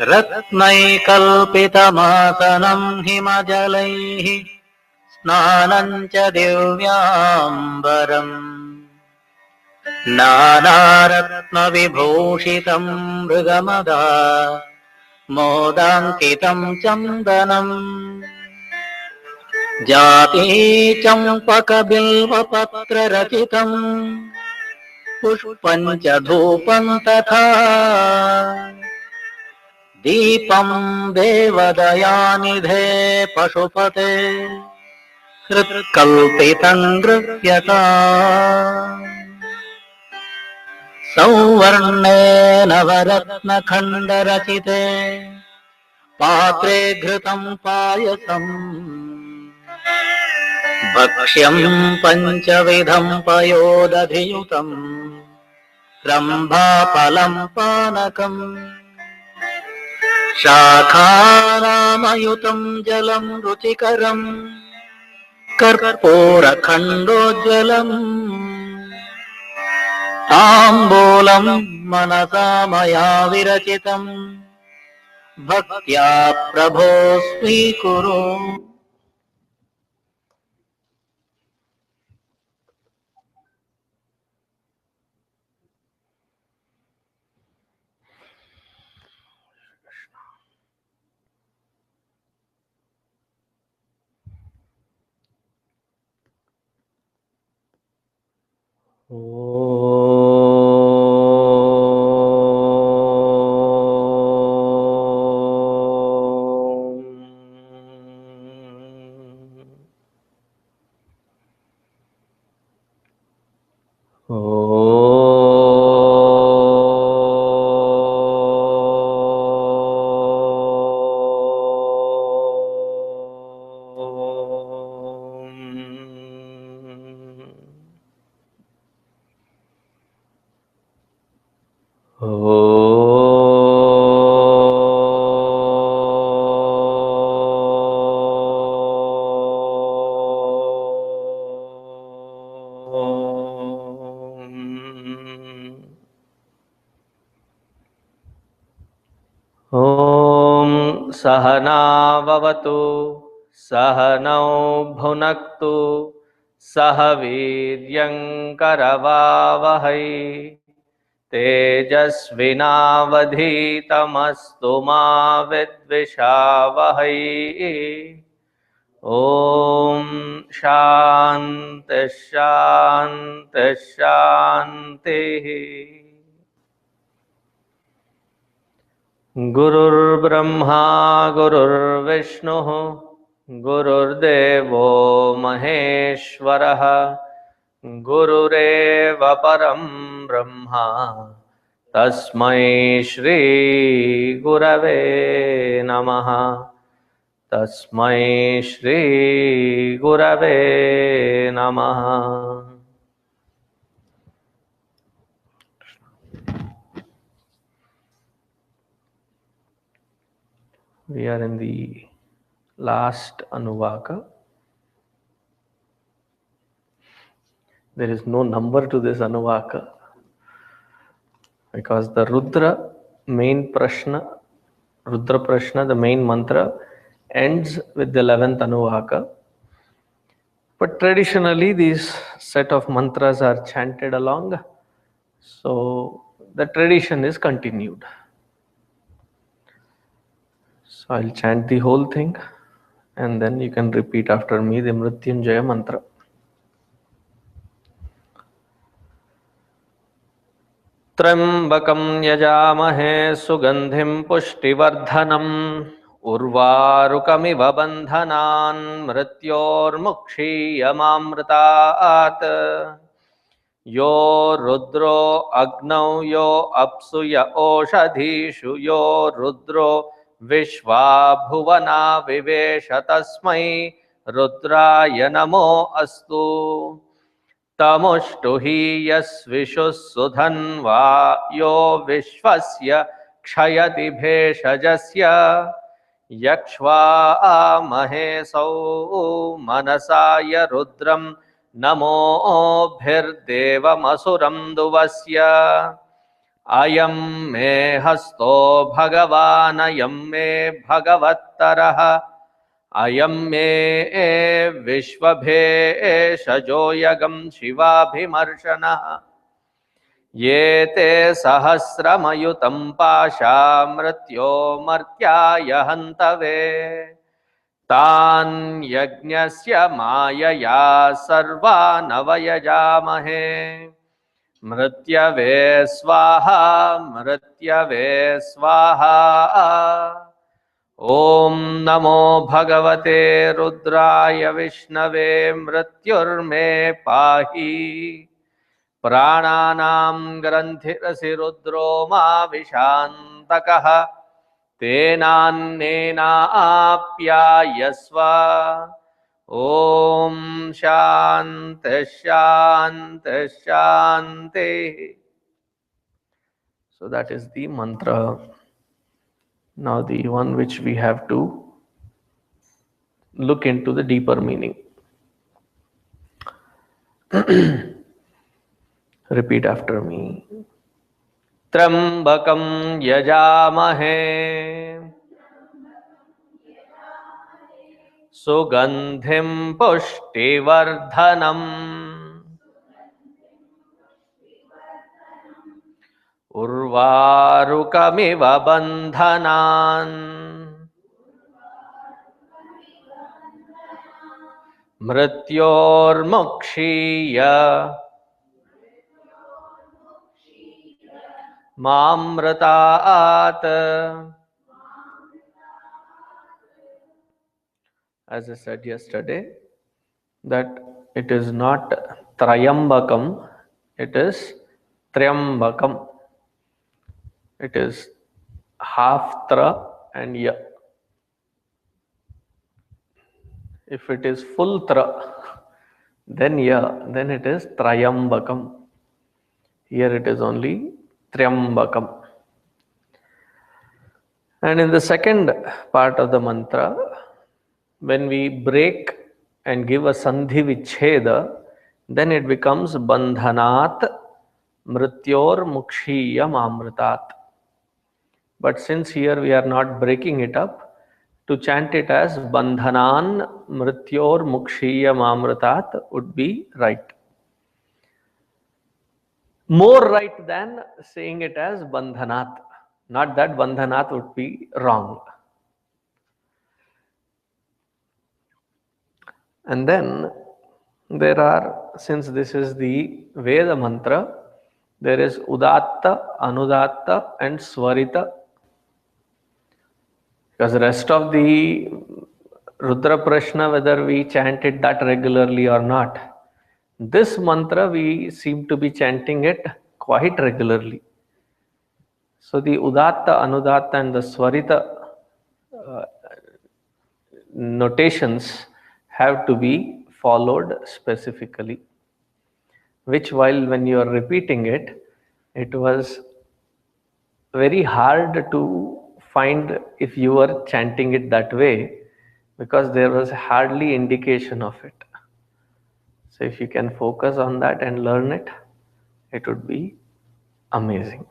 रत्नैकल्पितमासनं हिमजलैः स्नानं च दिव्याम्बरम् नानारत्नविभूषितं मृगमदा मोदाङ्कितं चन्दनम् जाती चम्पकबिल्वपत्ररचितम् पुष्पं च धूपं तथा दीपं देवदयानिधे पशुपते हृत्कल्पितं गृह्यता सौवर्णे नवरत्नखण्डरचिते पात्रे घृतं पायसम् भक्ष्यं पञ्चविधं पयोदधियुतम् रम्भाफलं पानकम् शाखानामयुतं जलं रुचिकरम् कर्पूरखण्डोज्ज्वलम् ताम्बूलं मनसा मया विरचितम् भक्त्या प्रभो स्वीकुरु। सहनाववतु सहनौ भुनक्तु सह वीर्यङ्करवावहै तेजस्विनावधीतमस्तु मा विद्विषावहै। ॐ शान्ति शान्ति शान्तिः। गुरुर्ब्रह्मा गुरुर्विष्णुः गुरुर्देवो महेश्वरः गुरुरेव परं ब्रह्मा तस्मै श्री गुरवे नमः। तस्मै श्री गुरवे नमः। We are in the last Anuvaka. There is no number to this Anuvaka because the Rudra main Prashna, Rudra Prashna, the main mantra, ends with the 11th Anuvaka. But traditionally these set of mantras are chanted along, so the tradition is continued. So I'll chant the whole thing and then you can repeat after me the Mrityunjaya mantra. त्र्यंबकं यजामहे सुगंधिं पुष्टिवर्धनम् उर्वारुकमिव बन्धनान् मृत्योर्मुक्षीयमामृतात्। यो रुद्रो अग्नौ यो अप्सु य ओषधीषु यो रुद्रो विश्वा भुवना विवेश तस्मै रुद्राय नमो अस्तु। तमुष्टुहि यस्विषुः सुधन्वा यो विश्वस्य क्षयति भेषजस्य। यक्ष्वामहेसौ मनसाय रुद्रं नमोभिर्देवमसुरं दुवस्य। अयं मे हस्तो भगवान् अयं मे भगवत्तरः अयं मे विश्वभेषजोऽयं शिवाभिमर्शनः ये ते सहस्रमयुतं पाशा मृत्यो मर्त्याय हन्तवे तान् यज्ञस्य मायया सर्वानवयजामहे मृत्यवे स्वाहा मृत्यवे स्वाहा ॐ नमो भगवते रुद्राय विष्णवे मृत्युर्मे पाहि प्राणानां ग्रन्थिरसि रुद्रो मा विशान्तकः तेनान्नेनाप्यायस्व ॐ शान्ति शान्ति शान्ति. So that is the mantra. Now the one which we have to look into the deeper meaning. Repeat after me. Trambakam yajamahe sugandhim pushtivardhanam urvarukamiva bandhanan mrityormukshiya mamrataat. As I said yesterday, that it is not Trayambakam, it is Triambakam. It is half Tra and Ya. If it is full Tra, then Ya, then it is Trayambakam. Here it is only Triambakam. And in the second part of the mantra, when we break and give a sandhi vicheda, then it becomes bandhanat mrityor mukshiyam amritat. But since here we are not breaking it up, to chant it as bandhanan mrityor mukshiyam amritat would be right. More right than saying it as bandhanat. Not that bandhanat would be wrong. And then there are, since this is the Veda mantra, there is Udatta, Anudatta and Swarita. Because the rest of the Rudra Prashna, whether we chant it that regularly or not, this mantra we seem to be chanting it quite regularly. So the Udatta, Anudatta and the Swarita notations have to be followed specifically, which while when you are repeating it, it was very hard to find if you were chanting it that way, because there was hardly indication of it. So if you can focus on that and learn it, it would be amazing.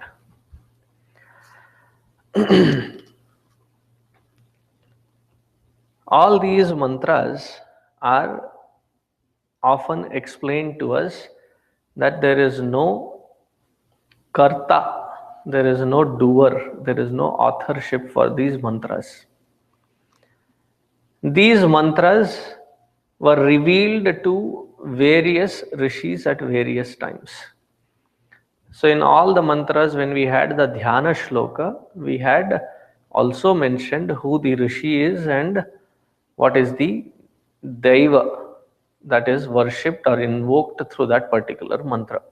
All these mantras are often explained to us that there is no karta, there is no doer, there is no authorship for these mantras. These mantras were revealed to various rishis at various times. So in all the mantras, when we had the dhyana shloka, we had also mentioned who the rishi is and what is the deva that is worshipped or invoked through that particular mantra.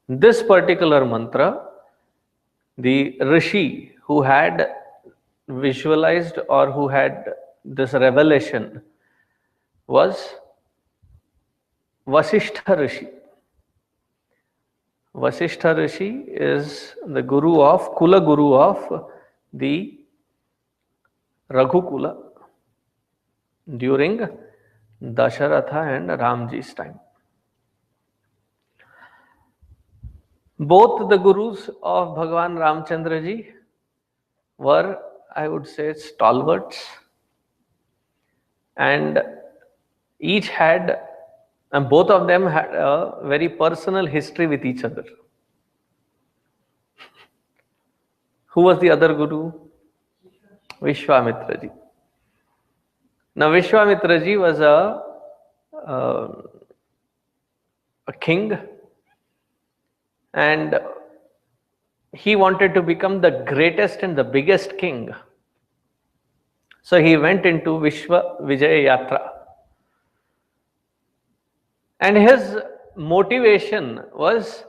This particular mantra, the rishi who had visualized or who had this revelation was Vasishtha Rishi. Vasishtha Rishi is the guru of, Kula Guru of the Raghukula during Dasharatha and Ramji's time. Both the gurus of Bhagavan Ramchandra ji were, I would say, stalwarts, and each had, and both of them had a very personal history with each other. Who was the other guru? Vishwamitra ji. Now, Vishwamitra ji was uh, a king, and he wanted to become the greatest and the biggest king. So he went into Vishwa Vijaya Yatra. And his motivation was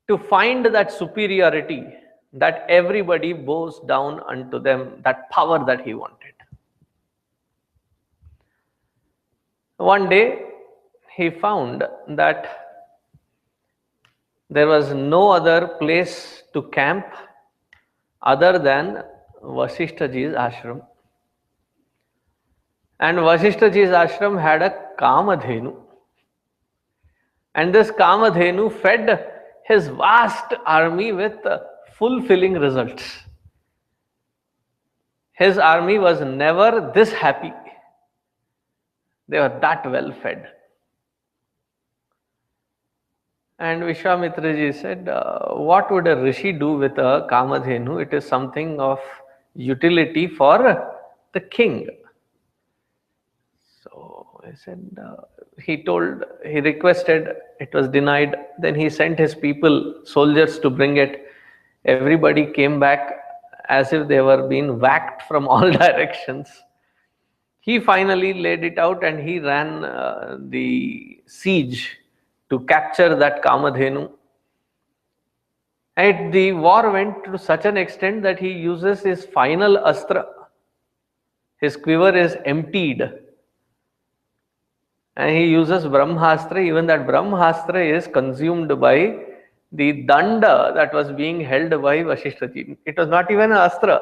to find that superiority, that everybody bows down unto them, that power that he wanted. One day, he found that there was no other place to camp other than Vasishtha ji's ashram. And Vasishtha ji's ashram had a Kamadhenu. And this Kamadhenu fed his vast army with fulfilling results. His army was never this happy. They were that well fed. And Vishwamitra ji said, what would a rishi do with a Kamadhenu? It is something of utility for the king. So he said, he requested, it was denied. Then he sent his people, soldiers, to bring it. Everybody came back as if they were being whacked from all directions. He finally laid it out and he ran the siege to capture that Kamadhenu. And the war went to such an extent that he uses his final astra. His quiver is emptied. And he uses Brahmastra. Even that Brahmastra is consumed by the danda that was being held by Vasishtha ji. It was not even an astra.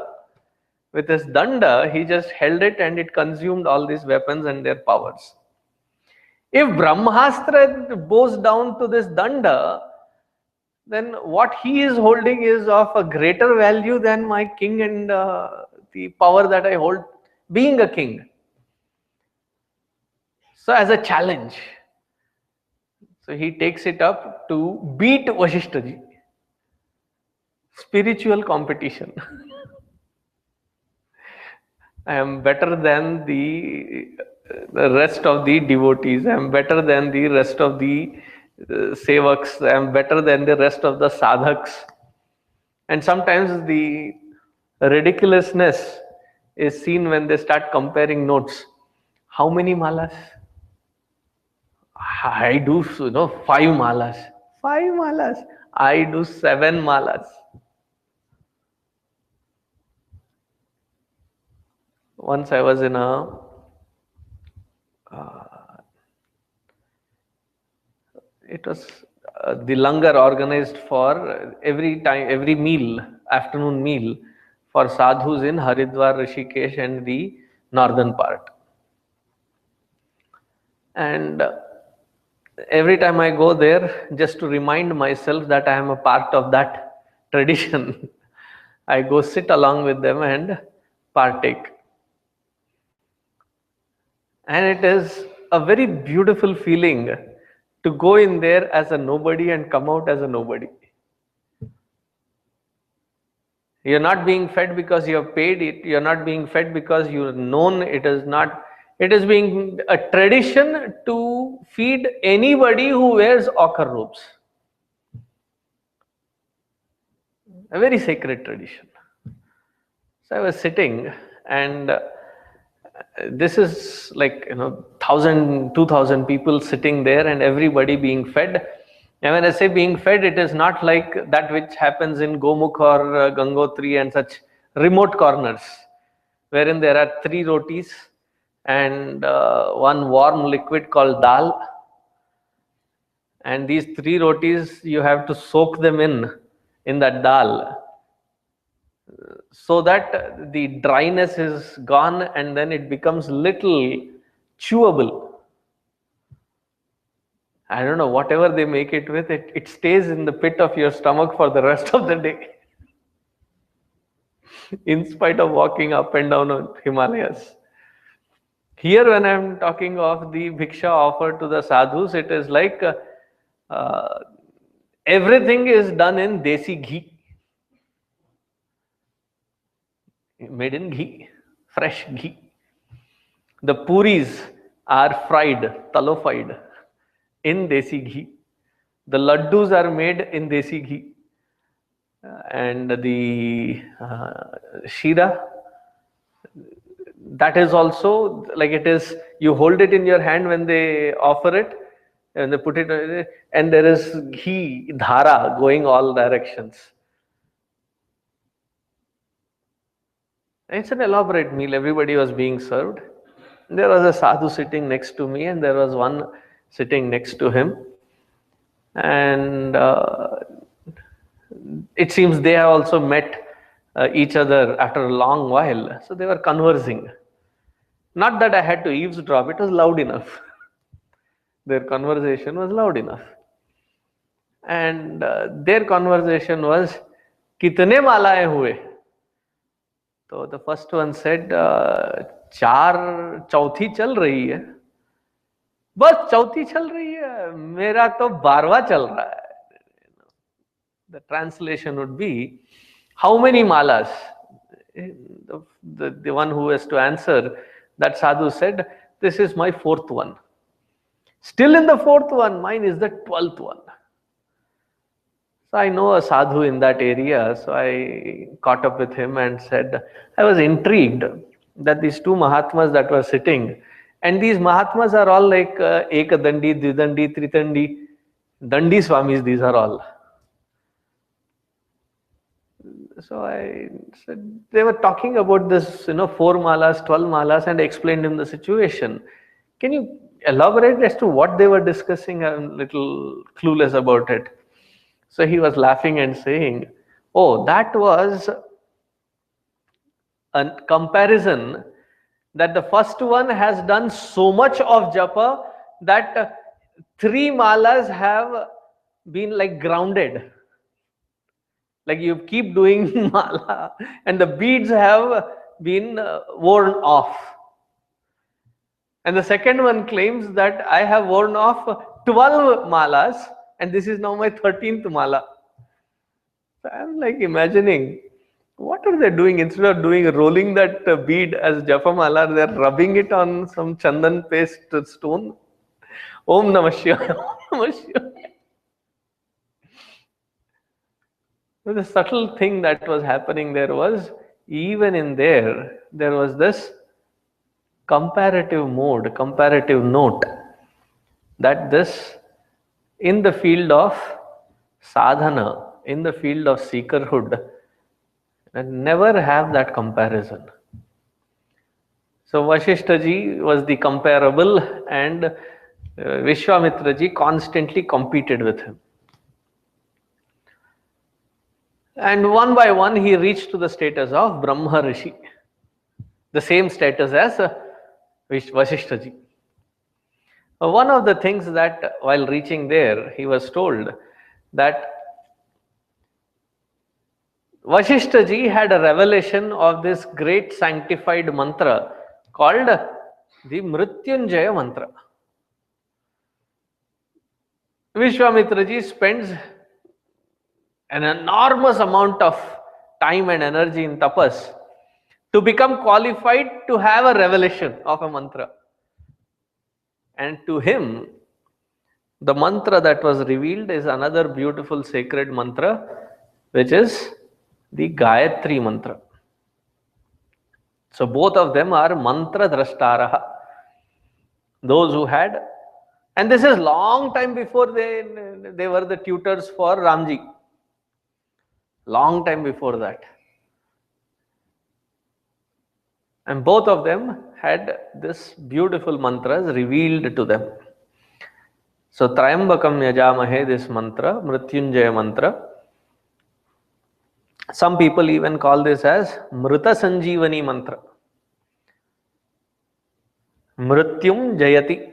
With his danda, he just held it and it consumed all these weapons and their powers. If Brahmastra bows down to this danda, then what he is holding is of a greater value than my king and the power that I hold being a king. So as a challenge, so he takes it up to beat Vasishtha ji. Spiritual competition. I am better than the rest of the devotees. I am better than the rest of the sevaks. I am better than the rest of the sadhaks. And sometimes the ridiculousness is seen when they start comparing notes. How many malas? I do 5 malas. 5 malas. I do 7 malas. Once I was in it was the langar organized for every meal, afternoon meal for sadhus in Haridwar, Rishikesh and the northern part. And every time I go there, just to remind myself that I am a part of that tradition, I go sit along with them and partake. And it is a very beautiful feeling to go in there as a nobody and come out as a nobody. You're not being fed because you have paid it. You're not being fed because you're known. It is being a tradition to feed anybody who wears ochre robes. A very sacred tradition. So I was sitting and this is like 1,000, 2,000 people sitting there and everybody being fed. And when I say being fed, it is not like that which happens in Gomukh or Gangotri and such remote corners, wherein there are 3 rotis and one warm liquid called dal. And these 3 rotis, you have to soak them in that dal, so that the dryness is gone and then it becomes little chewable. I don't know, whatever they make it with, it stays in the pit of your stomach for the rest of the day, in spite of walking up and down on Himalayas. Here, when I'm talking of the bhiksha offered to the sadhus, it is like uh, everything is done in desi ghee, made in ghee, fresh ghee. The puris are fried, talofied in desi ghee. The laddus are made in desi ghee. And the shira, that is also like, it is, you hold it in your hand when they offer it, and they put it, and there is ghee, dhara going all directions. It's an elaborate meal. Everybody was being served. There was a sadhu sitting next to me, and there was one sitting next to him. And it seems they have also met each other after a long while. So they were conversing. Not that I had to eavesdrop, it was loud enough. Their conversation was loud enough. And their conversation was, Kitne malaye hue? So the first one said, चार चौथी चल रही है. बस चौथी चल रही है, मेरा तो 12वां चल रहा है. The translation would be, how many malas? The one who has to answer, that sadhu said, this is my 4th one. Still in the 4th one, mine is the 12th one. So I know a sadhu in that area, so I caught up with him and said, I was intrigued that these two Mahatmas that were sitting, and these Mahatmas are all like Ekadandi, Dvidandi, Tritandi, Dandi Swamis, these are all. So I said, they were talking about this, 4 malas, 12 malas, and I explained him the situation. Can you elaborate as to what they were discussing? I'm a little clueless about it. So he was laughing and saying, oh, that was a comparison that the first one has done so much of japa that 3 malas have been like grounded. Like you keep doing mala and the beads have been worn off. And the second one claims that I have worn off 12 malas and this is now my 13th mala. So I'm like imagining, what are they doing? Instead of rolling that bead as japa mala, they're rubbing it on some chandan paste stone. Om Namah Shivaya, Om Namah Shivaya. So the subtle thing that was happening there was, even in there was this comparative mode, comparative note, that this, in the field of sadhana, in the field of seekerhood, and never have that comparison. So Vashishta ji was the comparable, and Vishwamitra ji constantly competed with him. And one by one he reached to the status of Brahma Rishi, the same status as Vashishta ji. One of the things that while reaching there he was told that Vashishta ji had a revelation of this great sanctified mantra called the Mrityunjaya mantra. Vishwamitra ji spends an enormous amount of time and energy in tapas to become qualified to have a revelation of a mantra. And to him, the mantra that was revealed is another beautiful sacred mantra, which is the Gayatri mantra. So both of them are mantra drashtaraha. Those who had, and this is long time before they were the tutors for Ramji. Long time before that. And both of them had this beautiful mantras revealed to them. So Trayambakam Yajamahe, this mantra, Mrityunjaya mantra. Some people even call this as Mrita Sanjeevani mantra. Mrityum Jayati.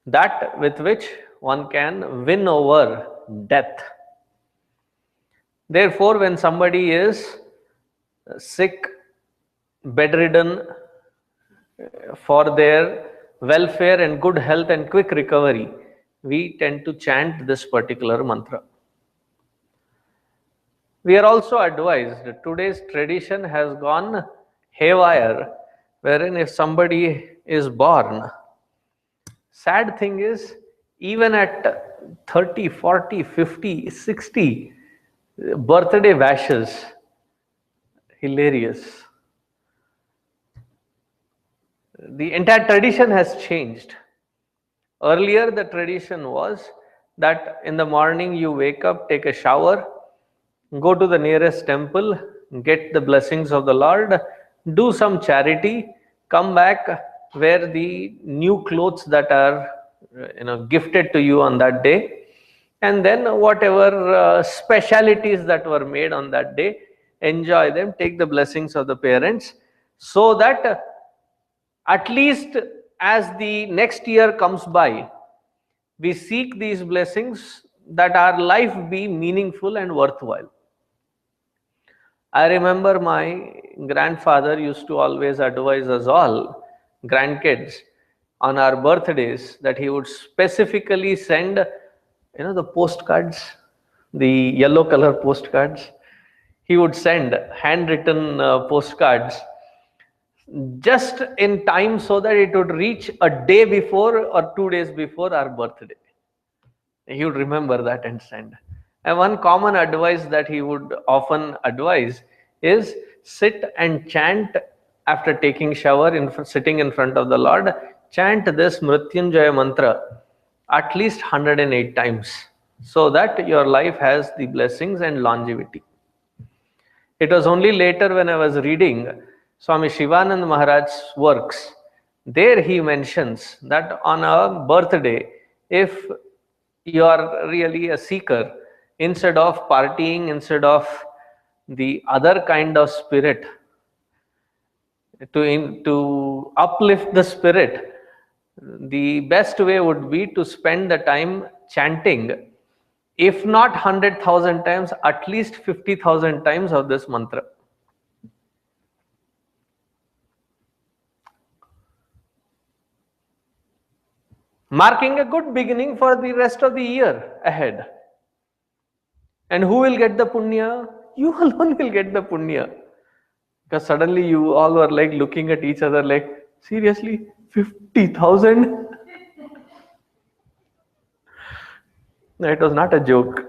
That with which one can win over death. Therefore, when somebody is sick, bedridden, for their welfare and good health and quick recovery, we tend to chant this particular mantra. We are also advised, today's tradition has gone haywire, wherein if somebody is born, sad thing is, even at 30, 40, 50, 60, birthday bashes, hilarious. The entire tradition has changed. Earlier, the tradition was that in the morning you wake up, take a shower, go to the nearest temple, get the blessings of the Lord, do some charity, come back, wear the new clothes that are gifted to you on that day, and then whatever specialities that were made on that day, enjoy them, take the blessings of the parents, so that at least as the next year comes by, we seek these blessings that our life be meaningful and worthwhile. I remember my grandfather used to always advise us all, grandkids, on our birthdays, that he would specifically send, the postcards, the yellow color postcards. He would send handwritten postcards just in time so that it would reach a day before or 2 days before our birthday. He would remember that and send. And one common advice that he would often advise is sit and chant after taking shower, sitting in front of the Lord, chant this Mrityunjaya mantra at least 108 times so that your life has the blessings and longevity. It was only later when I was reading Swami Shivanand Maharaj's works, there he mentions that on a birthday, if you are really a seeker, instead of partying, instead of the other kind of spirit, to uplift the spirit, the best way would be to spend the time chanting, if not 100,000 times, at least 50,000 times of this mantra. Marking a good beginning for the rest of the year ahead. And who will get the punya? You alone will get the punya. Because suddenly you all were like looking at each other like, seriously, 50,000? No, it was not a joke.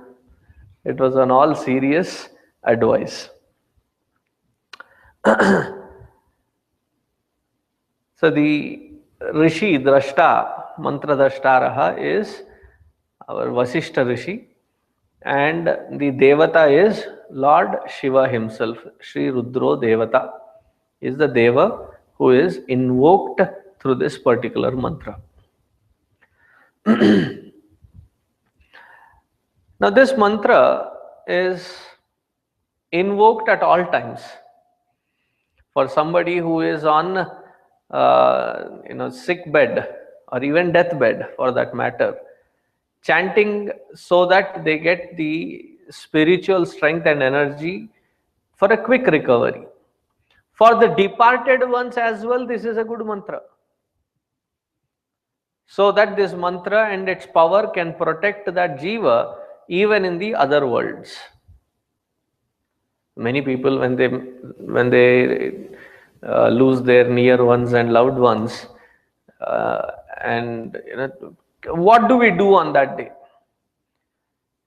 It was an all serious advice. So the Rishi, Drashta, Mantra Drashtaraha is our Vasishta Rishi, and the Devata is Lord Shiva himself. Sri Rudro Devata is the Deva who is invoked through this particular mantra. Now this mantra is invoked at all times. For somebody who is on sick bed or even deathbed for that matter, chanting so that they get the spiritual strength and energy for a quick recovery. For the departed ones as well, this is a good mantra. So that this mantra and its power can protect that jiva even in the other worlds. Many people, when they lose their near ones and loved ones, and what do we do on that day?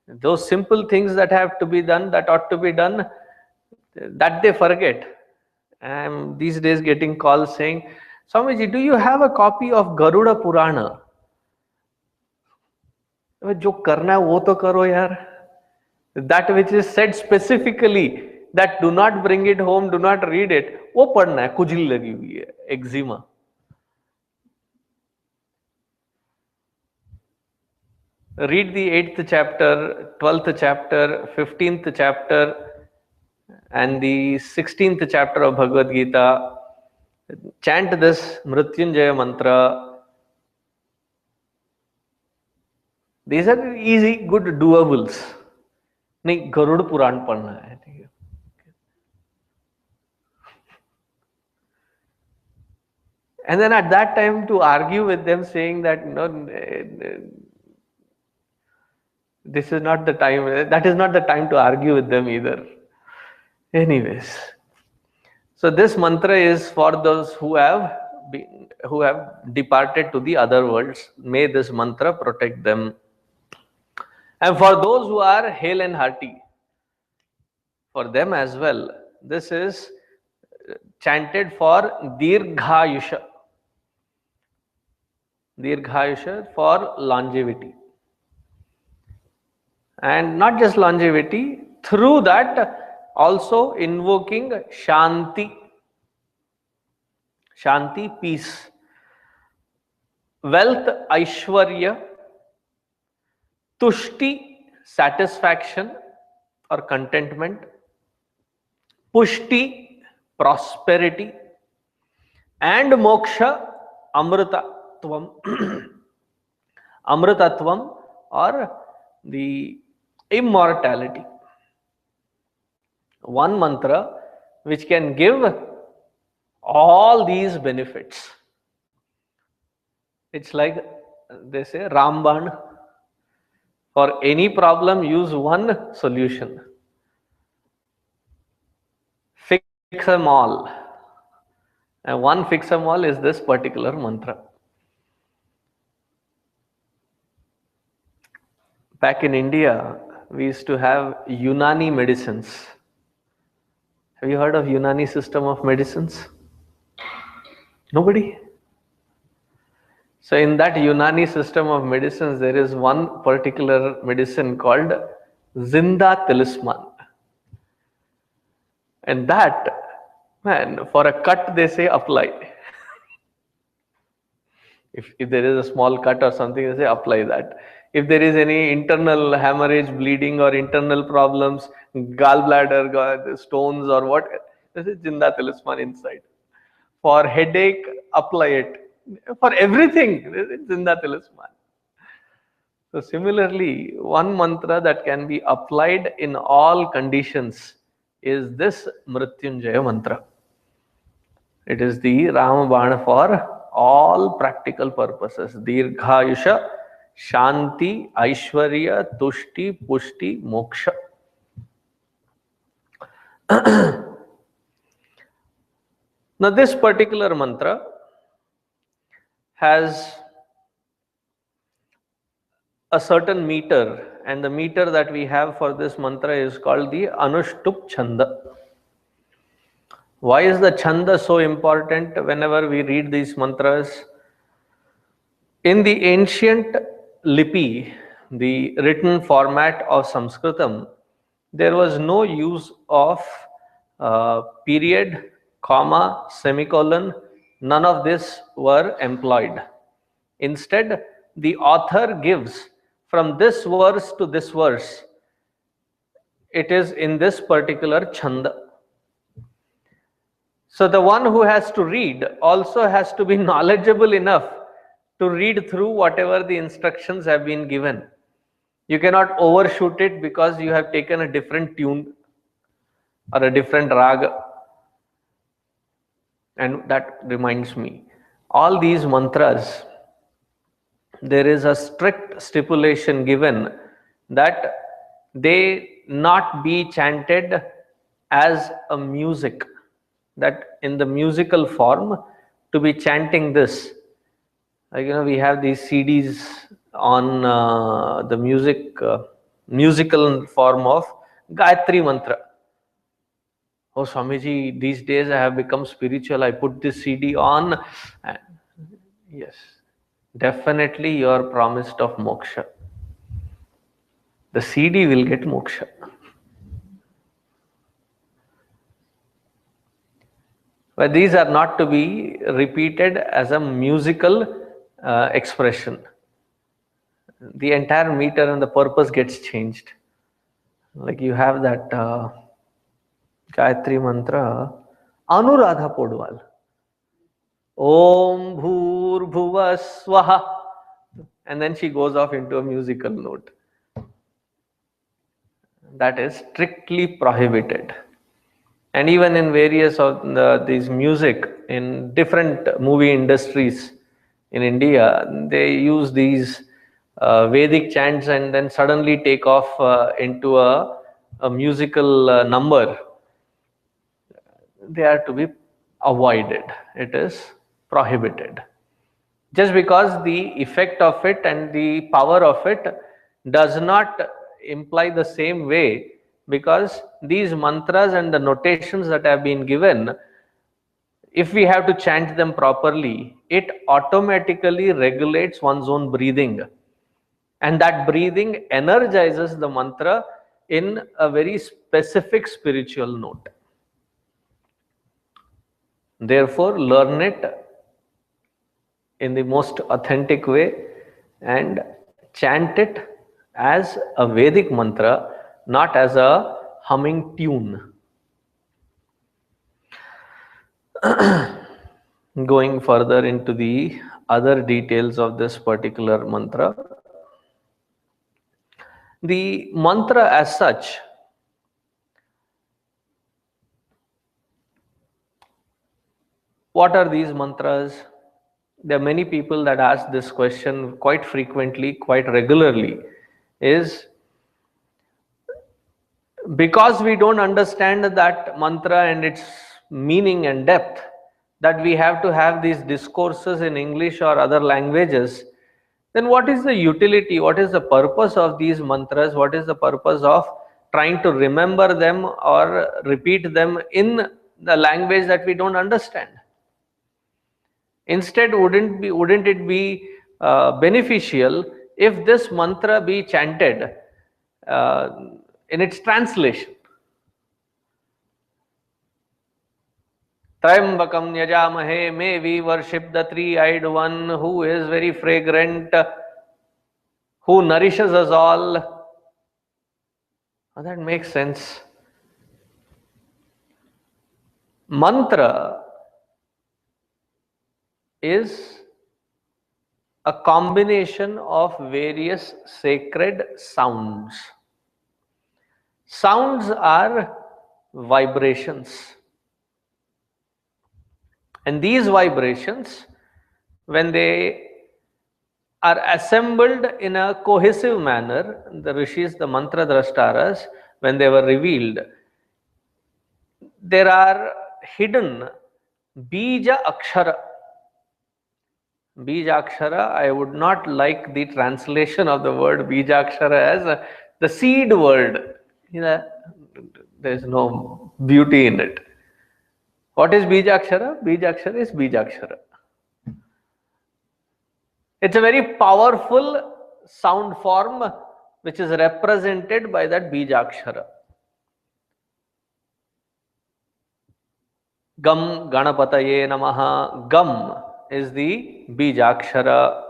Those simple things that have to be done, that ought to be done, that they forget. I am these days getting calls saying, Swamiji, do you have a copy of Garuda Purana? जो करना है वो तो करो यार. That which is said specifically that do not bring it home, do not read it, वो पढ़ना है. खुजली लगी हुई है, eczema. Read the 8th chapter, 12th chapter, 15th chapter, and the 16th chapter of Bhagavad Gita. Chant this Mrityunjaya mantra. These are easy, good doables. नहीं गरुड़ पुराण पढ़ना है, ठीक है. And then at that time to argue with them saying that this is not the time, that is not the time to argue with them either. Anyways, so this mantra is for those who have departed to the other worlds. May this mantra protect them. And for those who are hale and hearty, for them as well, this is chanted for Dirghayusha. Dirghayusha for longevity. And not just longevity, through that also invoking Shanti. Shanti, peace. Wealth, Aishwarya. Tushti, satisfaction or contentment. Pushti, prosperity. And Moksha, Amritatvam. Amritatvam or the immortality. One mantra which can give all these benefits. It's like they say Ramban. For any problem, use one solution. Fix them all. And one fix them all is this particular mantra. Back in India, we used to have Unani medicines. Have you heard of Unani system of medicines? Nobody? So in that Unani system of medicines, there is one particular medicine called Zinda Talisman. And that, man, for a cut they say apply. If there is a small cut or something, they say apply that. If there is any internal hemorrhage, bleeding or internal problems, gallbladder, stones or what, this is Zinda Talisman inside. For headache, apply it. For everything, this is Zinda Talisman. So similarly, one mantra that can be applied in all conditions is this Mrityunjaya mantra. It is the Ramabana for all practical purposes. Dirghayusha, Shanti, Aishwarya, Tushti, Pushti, Moksha. Now this particular mantra has a certain meter, and the meter that we have for this mantra is called the Anushtup Chanda. Why is the Chanda so important whenever we read these mantras? In the ancient lipi, the written format of Sanskritam, there was no use of period, comma, semicolon. None of this were employed. Instead, the author gives from this verse to this verse. It is in this particular chanda. So the one who has to read also has to be knowledgeable enough to read through whatever the instructions have been given. You cannot overshoot it because you have taken a different tune or a different raga. And that reminds me, all these mantras, there is a strict stipulation given that they not be chanted as a music, that in the musical form to be chanting this. Like, we have these CDs on the musical form of Gayatri mantra. Oh Swamiji, these days I have become spiritual, I put this CD on. Yes, definitely you are promised of moksha. The CD will get moksha. But these are not to be repeated as a musical expression. The entire meter and the purpose gets changed. Like you have that Gayatri mantra, Anuradha Podwal. Om Bhur Bhuva Swaha. and then she goes off into a musical note. That is strictly prohibited. And even in various of these music in different movie industries in India, they use these Vedic chants and then suddenly take off into a musical number. They are to be avoided. It is prohibited. Just because the effect of it and the power of it does not imply the same way, because these mantras and the notations that have been given, if we have to chant them properly, it automatically regulates one's own breathing, and that breathing energizes the mantra in a very specific spiritual note. Therefore, learn it in the most authentic way and chant it as a Vedic mantra, not as a humming tune. Going further into the other details of this particular mantra, the mantra as such what are these mantras? There are many people that ask this question quite frequently, quite regularly, is because we don't understand that mantra and its meaning and depth, that we have to have these discourses in English or other languages. Then what is the utility, what is the purpose of these mantras, what is the purpose of trying to remember them or repeat them in the language that we don't understand? Instead, wouldn't it be beneficial if this mantra be chanted uh, in its translation? Trayambakam yajamahe, may we worship the three-eyed one who is very fragrant, who nourishes us all. Oh, that makes sense. Mantra is a combination of various sacred sounds. Sounds are vibrations. And these vibrations, when they are assembled in a cohesive manner, the Rishis, the mantra drashtaras, when they were revealed, there are hidden bija akshara. Bija akshara, I would not like the translation of the word bija akshara as the seed word. There is no beauty in it. What is bija akshara? Bija akshara is bija akshara. It's a very powerful sound form which is represented by that bija akshara. Gam Ganapataye Namaha. Gam is the bija akshara.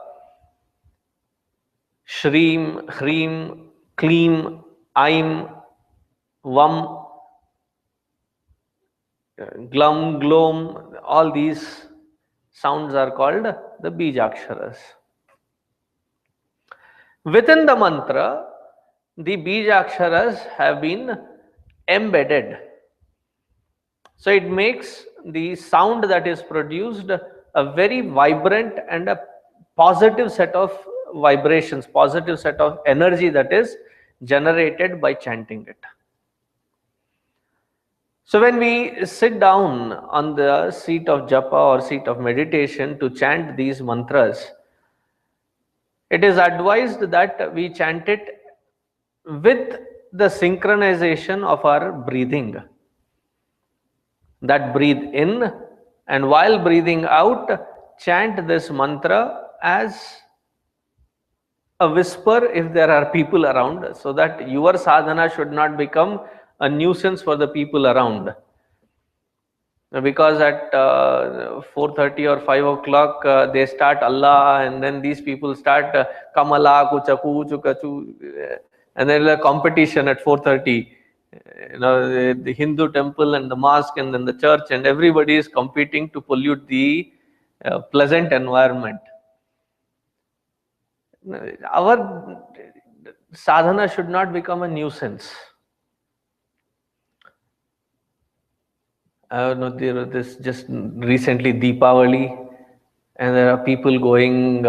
Shreem, Hreem, Kleem, Aim, Vam, Glum, Glom, all these sounds are called the bijaksharas. Within the mantra, the bijaksharas have been embedded. So it makes the sound that is produced a very vibrant and a positive set of vibrations, positive set of energy that is generated by chanting it. So when we sit down on the seat of japa or seat of meditation to chant these mantras, it is advised that we chant it with the synchronization of our breathing. That breathe in, and while breathing out, chant this mantra as a whisper if there are people around, so that your sadhana should not become a nuisance for the people around. Because at 4:30 or 5 o'clock they start Allah, and then these people start Kamala, Kuchaku, Chukachu, and then a competition at 4:30. The Hindu temple and the mosque and then the church, and everybody is competing to pollute the pleasant environment. Our sadhana should not become a nuisance. I know this just recently Deepavali, and there are people going,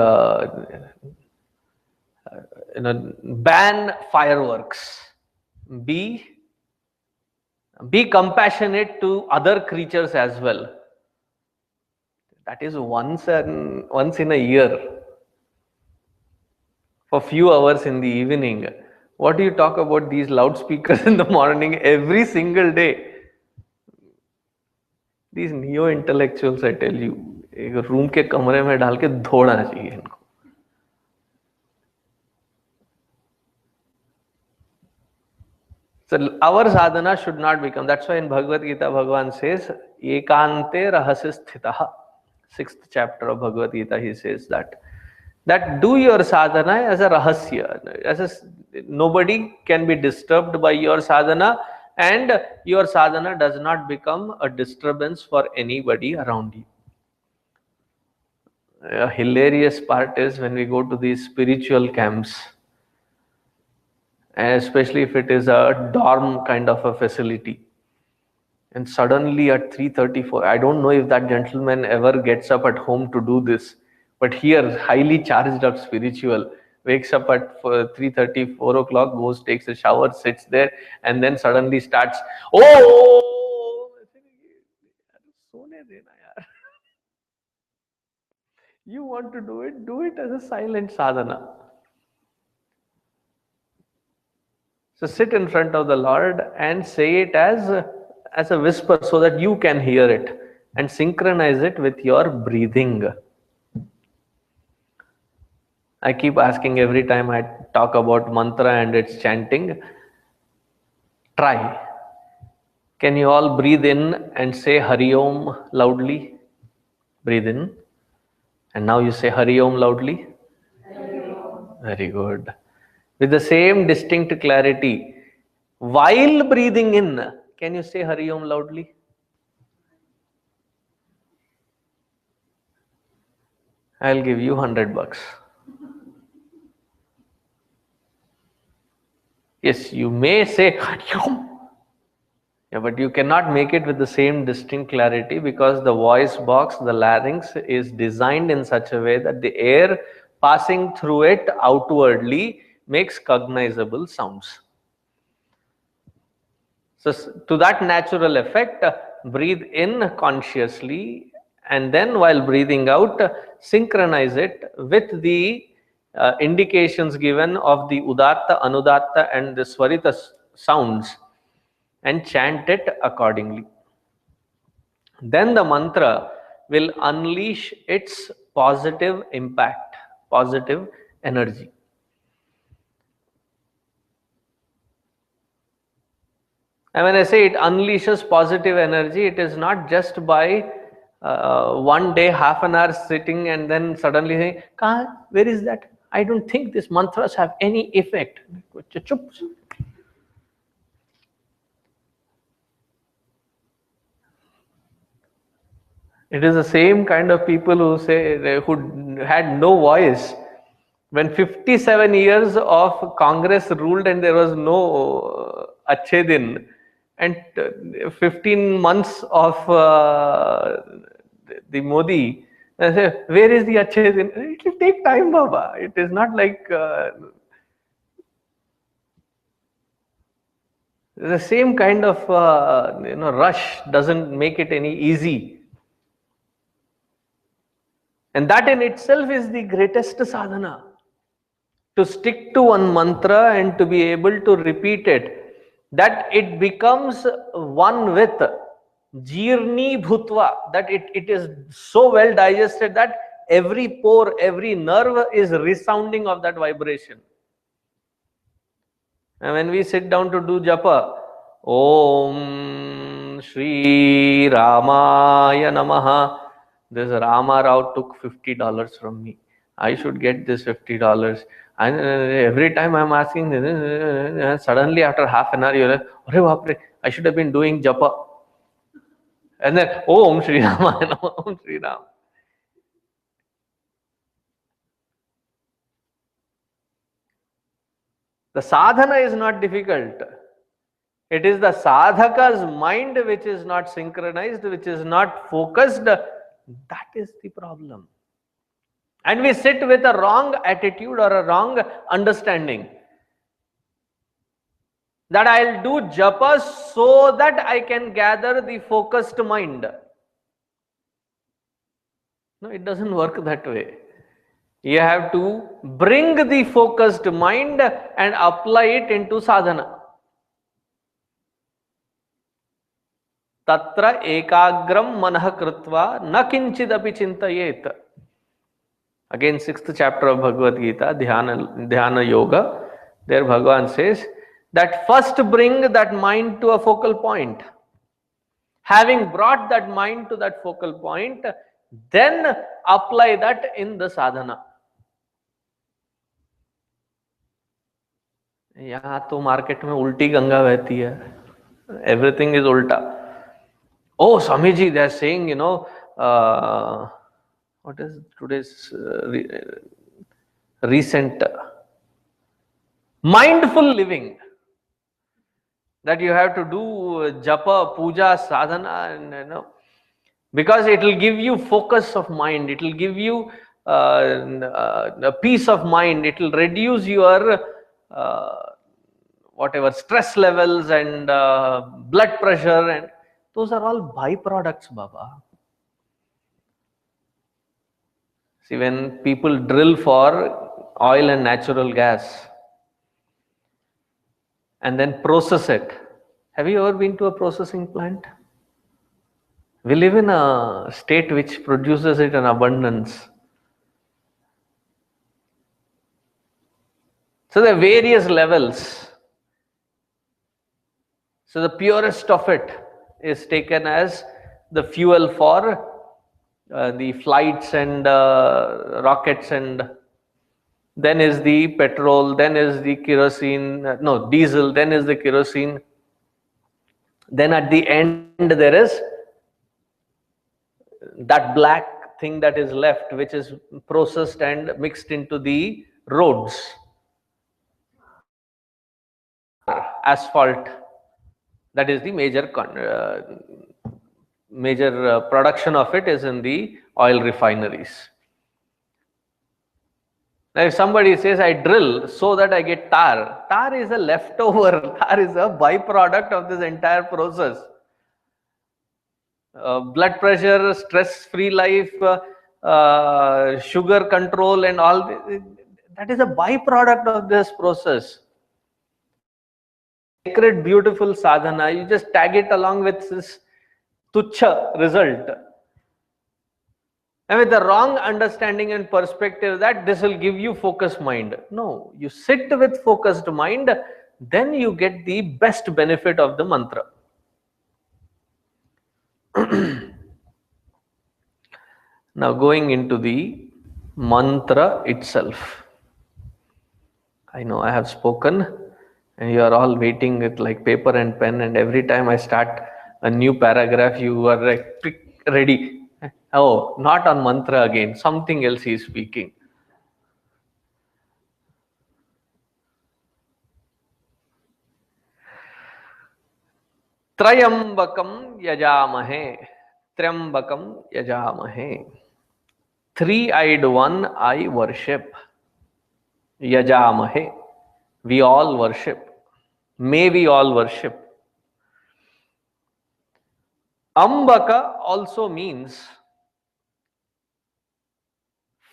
ban fireworks. Be compassionate to other creatures as well. That is once in a year, for few hours in the evening. What do you talk about these loudspeakers in the morning every single day? These neo intellectuals, I tell you, एक room के कमरे में डाल के धोना चाहिए इनको. So our sadhana should not become. That's why in Bhagavad Gita, Bhagavan says, "Ekante rahasya sthitah." 6th chapter of Bhagavad Gita, he says that do your sadhana as a rahasya, nobody can be disturbed by your sadhana, and your sadhana does not become a disturbance for anybody around you. A hilarious part is when we go to these spiritual camps, and especially if it is a dorm kind of a facility, and suddenly at 3:34, I don't know if that gentleman ever gets up at home to do this, but here highly charged up spiritual wakes up at 3:30, 4 o'clock, goes, takes a shower, sits there, and then suddenly starts, oh, सोने देना यार. You want to do it as a silent sadhana. So sit in front of the Lord and say it as a whisper so that you can hear it, and synchronize it with your breathing. I keep asking every time I talk about mantra and its chanting, try. Can you all breathe in and say Hari Om loudly? Breathe in. And now you say Hari Om loudly. Very good. With the same distinct clarity. While breathing in, can you say Hari Om loudly? I'll give you $100. Yes, you may say Hari Om. Yeah, but you cannot make it with the same distinct clarity because the voice box, the larynx, is designed in such a way that the air passing through it outwardly makes cognizable sounds. So to that natural effect, breathe in consciously, and then while breathing out, synchronize it with the indications given of the Udatta, Anudatta and the Swarita sounds, and chant it accordingly. Then the mantra will unleash its positive impact, positive energy. And when I say it unleashes positive energy, it is not just by one day, half an hour sitting and then suddenly saying, where is that? I don't think these mantras have any effect. It is the same kind of people who say, who had no voice. When 57 years of Congress ruled and there was no Achhe Din, and 15 months of the Modi, I say, where is the Achhe Din? It will take time, Baba. It is not like the same kind of rush doesn't make it any easy. And that in itself is the greatest sadhana. To stick to one mantra and to be able to repeat it, that it becomes one with jirni bhutva, that it is so well digested that every pore, every nerve is resounding of that vibration. And when we sit down to do japa, Om Shri Ramaya Namaha, this Rama Rao took $50 from me. I should get this $50. And every time I'm asking, suddenly after half an hour, you're like, Arre Bapre, I should have been doing japa. And then, Om Shri Rama, Om Shri Ram. The sadhana is not difficult. It is the sadhaka's mind which is not synchronized, which is not focused. That is the problem. And we sit with a wrong attitude or a wrong understanding that I'll do japa so that I can gather the focused mind. No, it doesn't work that way. You have to bring the focused mind and apply it into sadhana. Tatra ekagram manah krutva na kinchidapi chintayet. Again, 6th chapter of Bhagavad Gita, Dhyana Yoga. There Bhagavan says that first bring that mind to a focal point. Having brought that mind to that focal point, then apply that in the sadhana. यहाँ तो market में उल्टी गंगा बहती है. Everything is ulta. Oh, Swamiji, they are saying, what is today's recent mindful living, that you have to do japa, puja, sadhana, and because it will give you focus of mind, it will give you a peace of mind, it will reduce your whatever stress levels and blood pressure, and those are all byproducts, Baba. See, when people drill for oil and natural gas and then process it, have you ever been to a processing plant? We live in a state which produces it in abundance. So there are various levels. So the purest of it is taken as the fuel for the flights and rockets, and then is the petrol, then is the kerosene, diesel, then is the kerosene. Then at the end there is that black thing that is left, which is processed and mixed into the roads. Asphalt, that is the major production of it is in the oil refineries. Now if somebody says I drill so that I get tar, tar is a leftover, tar is a byproduct of this entire process. Blood pressure, stress-free life, sugar control and all, that is a byproduct of this process. Sacred, beautiful sadhana, you just tag it along with this tuchha result. And with the wrong understanding and perspective that this will give you focused mind. No, you sit with focused mind, then you get the best benefit of the mantra. Now going into the mantra itself. I know I have spoken and you are all waiting with like paper and pen, and every time I start a new paragraph you are like ready. Oh, not on mantra again, something else he is speaking. Trayambakam yajamahe, Trayambakam yajamahe. Three-eyed one I worship. Yajamahe, we all worship. May we all worship. Ambaka also means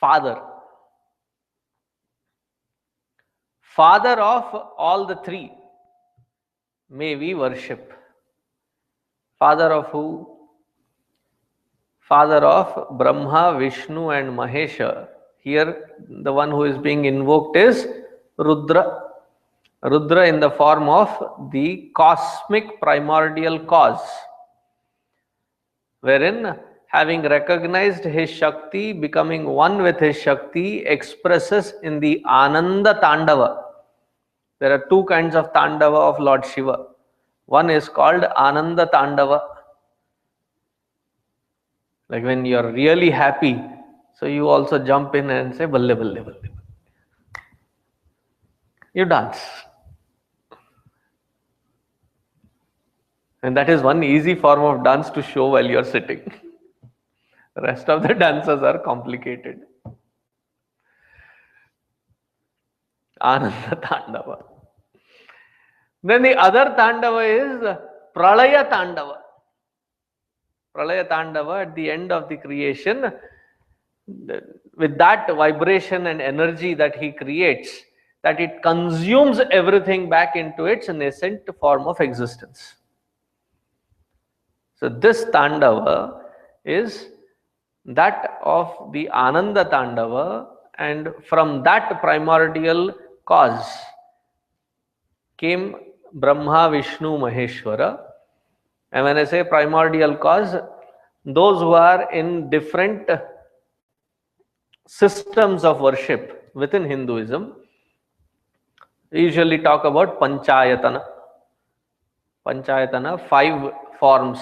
father. Father of all the three. May we worship. Father of who? Father of Brahma, Vishnu and Mahesha. Here the one who is being invoked is Rudra. Rudra in the form of the cosmic primordial cause, wherein having recognized his Shakti, becoming one with his Shakti, expresses in the Ananda Tandava. There are two kinds of Tandava of Lord Shiva. One is called Ananda Tandava. Like when you are really happy, so you also jump in and say, Balle, Balle, Balle. You dance. And that is one easy form of dance to show while you are sitting. The rest of the dances are complicated. Ananda Tandava. Then the other Tandava is Pralaya Tandava. Pralaya Tandava at the end of the creation, with that vibration and energy that he creates, that it consumes everything back into its nascent form of existence. So this Tandava is that of the Ananda Tandava, and from that primordial cause came Brahma, Vishnu, Maheshwara. And when I say primordial cause, those who are in different systems of worship within Hinduism usually talk about Panchayatana. Panchayatana, 5 forms.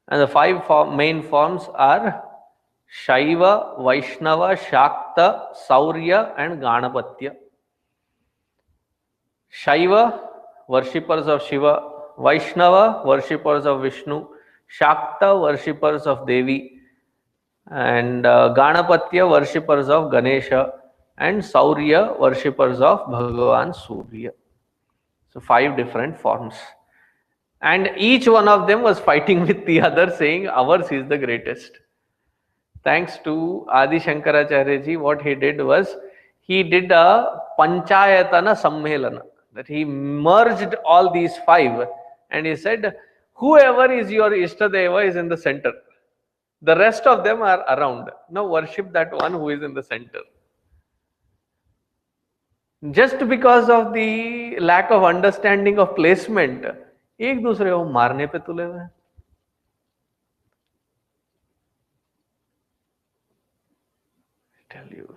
And the 5 main forms are Shaiva, Vaishnava, Shakta, Saurya and Ganapatya. Shaiva, worshippers of Shiva. Vaishnava, worshippers of Vishnu. Shakta, worshippers of Devi. And Ganapatya, worshippers of Ganesha. And Saurya, worshippers of Bhagavan Surya. So 5 different forms. And each one of them was fighting with the other, saying ours is the greatest. Thanks to Adi Shankaracharya ji, what he did was, he did a Panchayatana Sammelana, that he merged all these 5 and he said, whoever is your Ishtadeva is in the center. The rest of them are around. Now worship that one who is in the center. Just because of the lack of understanding of placement, एक दूसरे को मारने पे तुले हुए हैं. Tell you,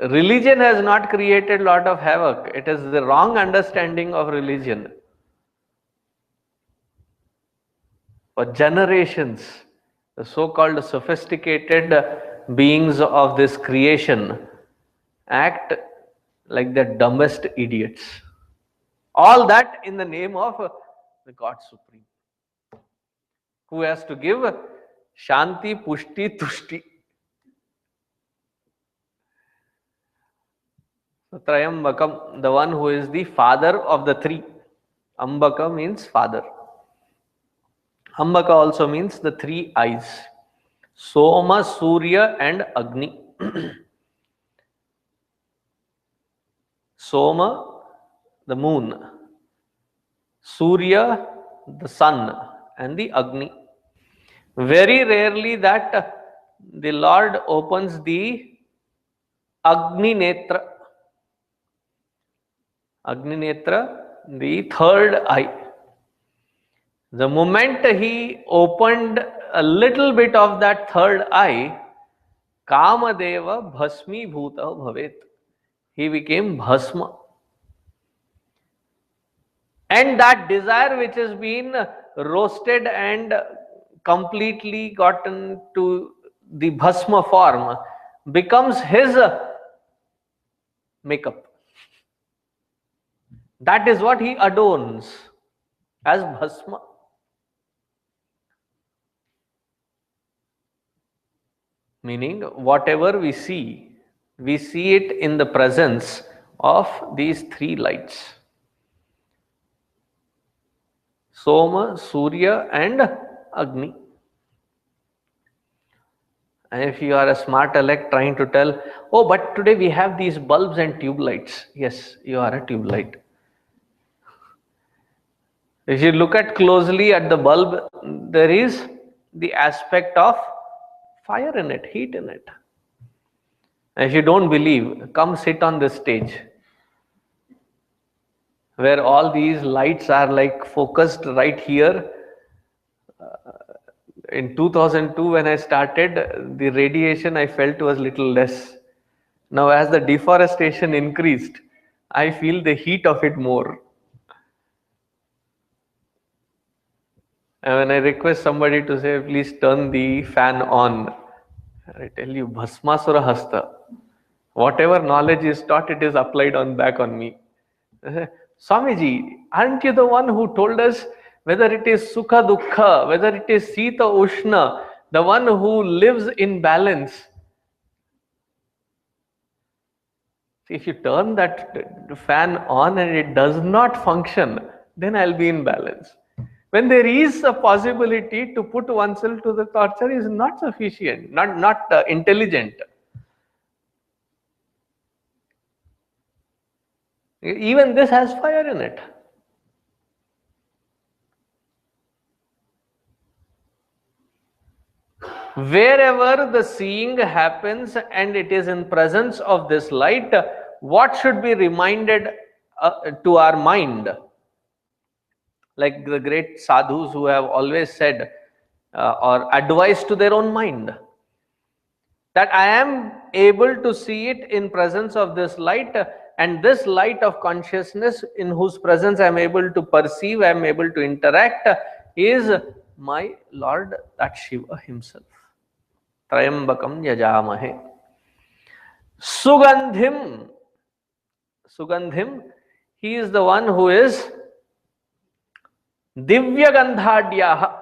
religion has not created a lot of havoc. It is the wrong understanding of religion. For generations, the so-called sophisticated beings of this creation act like the dumbest idiots. All that in the name of the God Supreme, who has to give Shanti, Pushti, Tushti. So Trayambakam, the one who is the father of the 3. Ambaka means father. Ambaka also means the 3 eyes. Soma, Surya and Agni. Soma, the moon. Surya, the sun, and the Agni. Very rarely that the Lord opens the Agni Netra. Agni Netra, the 3rd eye. The moment he opened a little bit of that 3rd eye, Kamadeva Bhasmi Bhuta Bhavet. He became Bhasma. And that desire which has been roasted and completely gotten to the Bhasma form becomes his makeup. That is what he adorns as Bhasma. Meaning, whatever we see it in the presence of these 3 lights. Soma, Surya and Agni. And if you are a smart elect trying to tell, oh, but today we have these bulbs and tube lights. Yes, you are a tube light. If you look at closely at the bulb, there is the aspect of fire in it, heat in it. And if you don't believe, come sit on this stage where all these lights are like focused right here. In 2002 when I started, the radiation I felt was little less. Now as the deforestation increased, I feel the heat of it more. And when I request somebody to say, please turn the fan on, I tell you, Bhasmasura Hasta. Whatever knowledge is taught, it is applied on back on me. Swamiji, aren't you the one who told us whether it is Sukha Dukkha, whether it is Sita Ushna, the one who lives in balance? If you turn that fan on and it does not function, then I'll be in balance. When there is a possibility to put oneself to the torture is not sufficient, not intelligent. Even this has fire in it. Wherever the seeing happens and it is in presence of this light, what should be reminded to our mind? Like the great sadhus who have always said or advised to their own mind, that I am able to see it in presence of this light, and this light of consciousness in whose presence I am able to perceive, I am able to interact, is my Lord, that Shiva himself. Trayambakam yajamahe. Sugandhim. Sugandhim, he is the one who is Divya Gandhadyaha.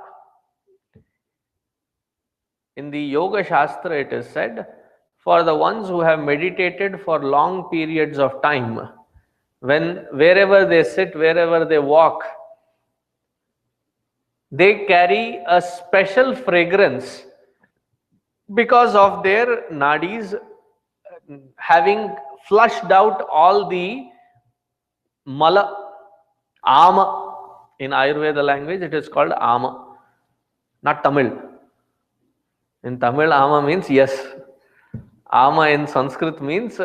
In the Yoga Shastra it is said, for the ones who have meditated for long periods of time, wherever they sit, wherever they walk, they carry a special fragrance because of their nadis having flushed out all the mala, ama. In Ayurveda language it is called ama, not Tamil. In Tamil, ama means yes. Ama in Sanskrit means,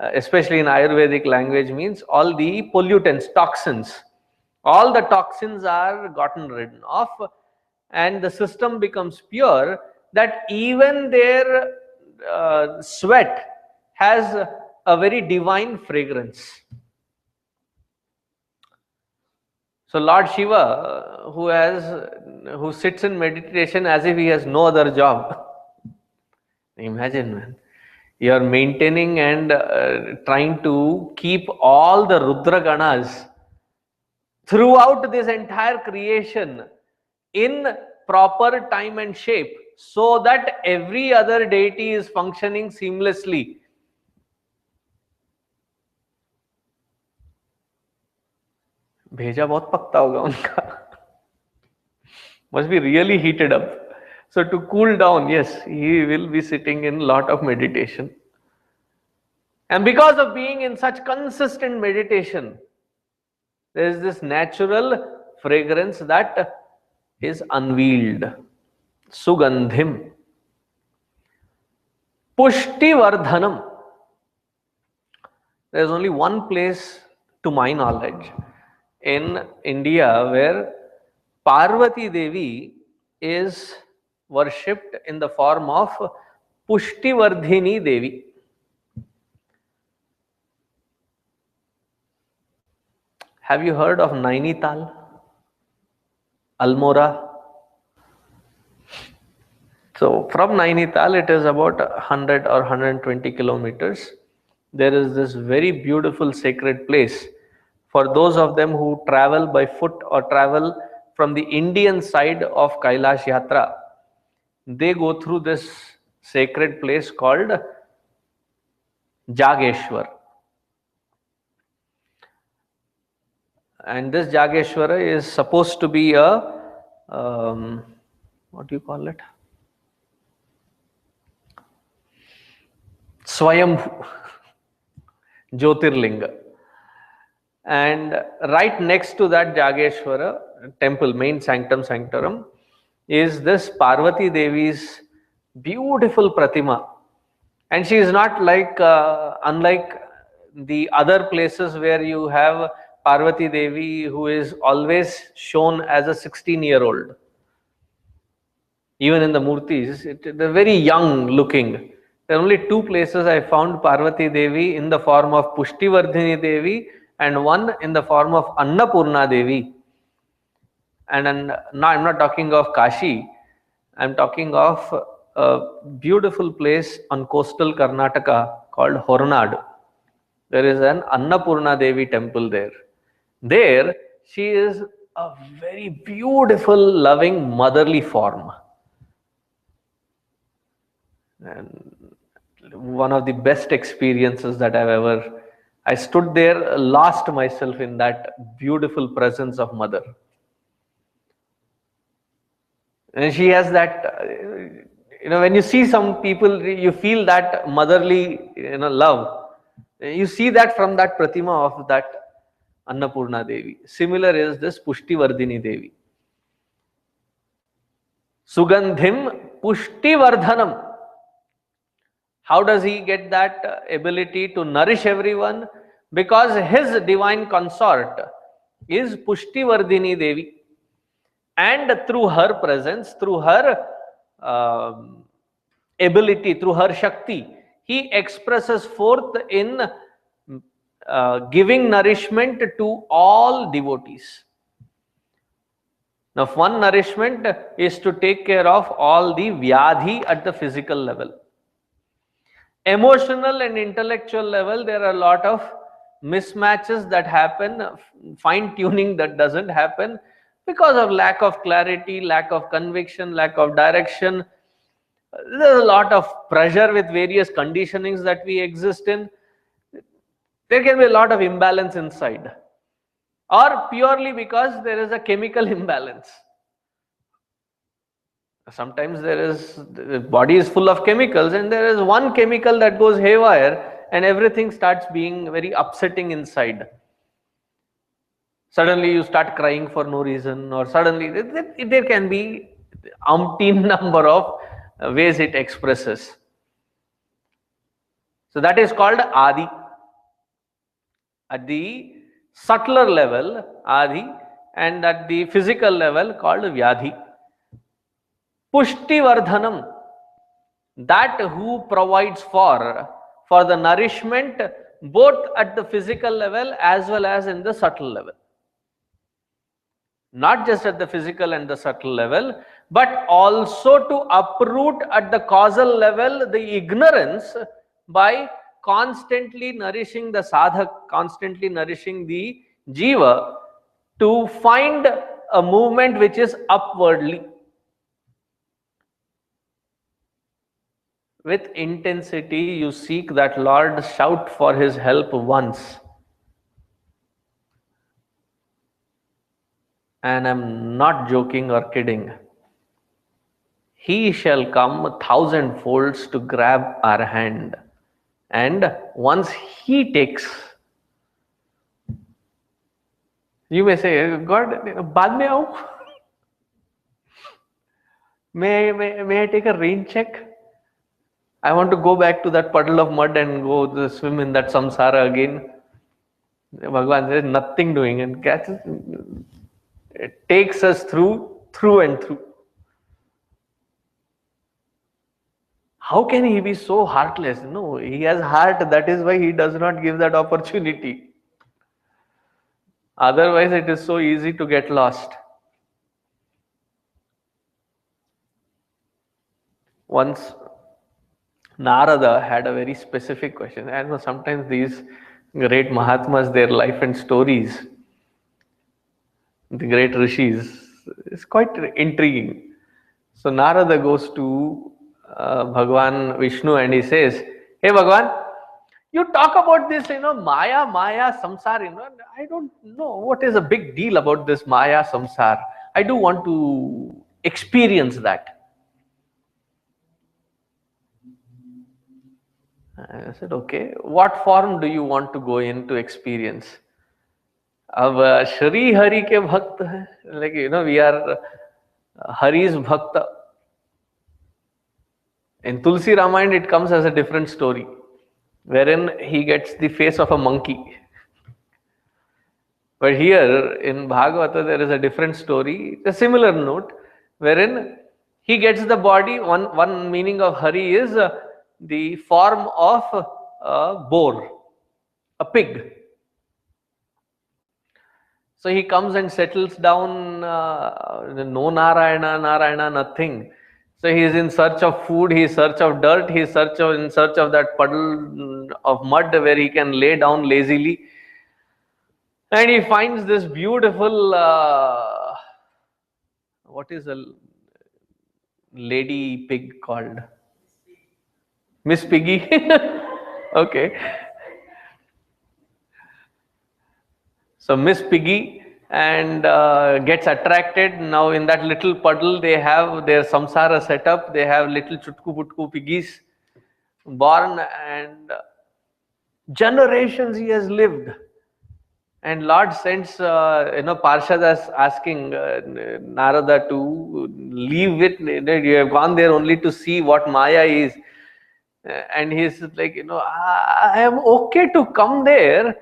especially in Ayurvedic language, means all the pollutants, toxins. All the toxins are gotten rid of and the system becomes pure, that even their sweat has a very divine fragrance. So Lord Shiva, who sits in meditation as if he has no other job. Imagine, man, you are maintaining and trying to keep all the Rudra Ganas throughout this entire creation in proper time and shape, so that every other deity is functioning seamlessly. भेजा बहुत पकता होगा उनका. Must be really heated up. So to cool down, yes, he will be sitting in lot of meditation. And because of being in such consistent meditation, there is this natural fragrance that is unveiled. Sugandhim. Pushti Vardhanam. There is only one place, to my knowledge, in India where Parvati Devi is worshipped in the form of Pushti Vardhini Devi. Have you heard of Nainital? Almora? So from Nainital it is about 100 or 120 kilometers. There is this very beautiful sacred place. For those of them who travel by foot or travel from the Indian side of Kailash Yatra, they go through this sacred place called Jageshwar. And this Jageshwara is supposed to be a, what do you call it? Swayambhu Jyotirlinga. And right next to that Jageshwara temple, main sanctum sanctorum, is this Parvati Devi's beautiful pratima. And she is not like, unlike the other places where you have Parvati Devi who is always shown as a 16-year-old. Even in the murtis, they're very young looking. There are only two places I found Parvati Devi in the form of Pushti Vardhini Devi and one in the form of Annapurna Devi. And now I'm not talking of Kashi, I'm talking of a beautiful place on coastal Karnataka called Hornad. There is an Annapurna Devi temple there. There, she is a very beautiful, loving, motherly form. And one of the best experiences that I stood there, lost myself in that beautiful presence of mother. And she has that, when you see some people, you feel that motherly, love. You see that from that pratima of that Annapurna Devi. Similar is this Pushtivardhini Devi. Sugandhim Pushtivardhanam. How does he get that ability to nourish everyone? Because his divine consort is Pushtivardhini Devi. And through her presence, through her ability, through her Shakti, he expresses forth in giving nourishment to all devotees. Now, one nourishment is to take care of all the vyadhi at the physical level. Emotional and intellectual level, there are a lot of mismatches that happen, fine tuning that doesn't happen because of lack of clarity, lack of conviction, lack of direction. There's a lot of pressure with various conditionings that we exist in. There can be a lot of imbalance inside, or purely because there is a chemical imbalance. Sometimes the body is full of chemicals and there is one chemical that goes haywire and everything starts being very upsetting inside. Suddenly you start crying for no reason, or suddenly there can be umpteen number of ways it expresses. So that is called Adi. At the subtler level, Adi, and at the physical level called Vyadhi. Pushtivardhanam, that who provides for the nourishment both at the physical level as well as in the subtle level. Not just at the physical and the subtle level, but also to uproot at the causal level the ignorance by constantly nourishing the sadhak, constantly nourishing the jiva to find a movement which is upwardly. With intensity, you seek that Lord, shout for his help once. And I'm not joking or kidding. He shall come 1,000 folds to grab our hand. And once he takes, you may say, God, baad mein aau? May I take a rain check? I want to go back to that puddle of mud and go to swim in that samsara again. Bhagavan says nothing doing and catches, it takes us through and through. How can he be so heartless? No, he has heart. That is why he does not give that opportunity. Otherwise, it is so easy to get lost. Once, Narada had a very specific question. I know sometimes these great Mahatmas, their life and stories, the great Rishis, is quite intriguing. So Narada goes to Bhagwan Vishnu and he says, "Hey Bhagwan, you talk about this, Maya, samsara, I don't know what is a big deal about this Maya, samsara. I do want to experience that." I said, "Okay, what form do you want to go in to experience?" अब श्री हरि के भक्त हैं, like we are Hari's bhakta. In Tulsi Ramayana, it comes as a different story, wherein he gets the face of a monkey. But here in Bhagavata, there is a different story, a similar note, wherein he gets the body. One meaning of Hari is the form of a boar, a pig. So he comes and settles down, no Narayana, nothing. So he is in search of food, he is in search of dirt, he is in search of that puddle of mud where he can lay down lazily. And he finds this beautiful, what is a lady pig called? Miss Piggy. Okay. So Miss Piggy and gets attracted. Now in that little puddle they have their samsara set up. They have little chutku putku piggies born, and generations he has lived. And Lord sends, Parshadas asking Narada to leave it. You have gone there only to see what Maya is. And he's like, I am okay to come there.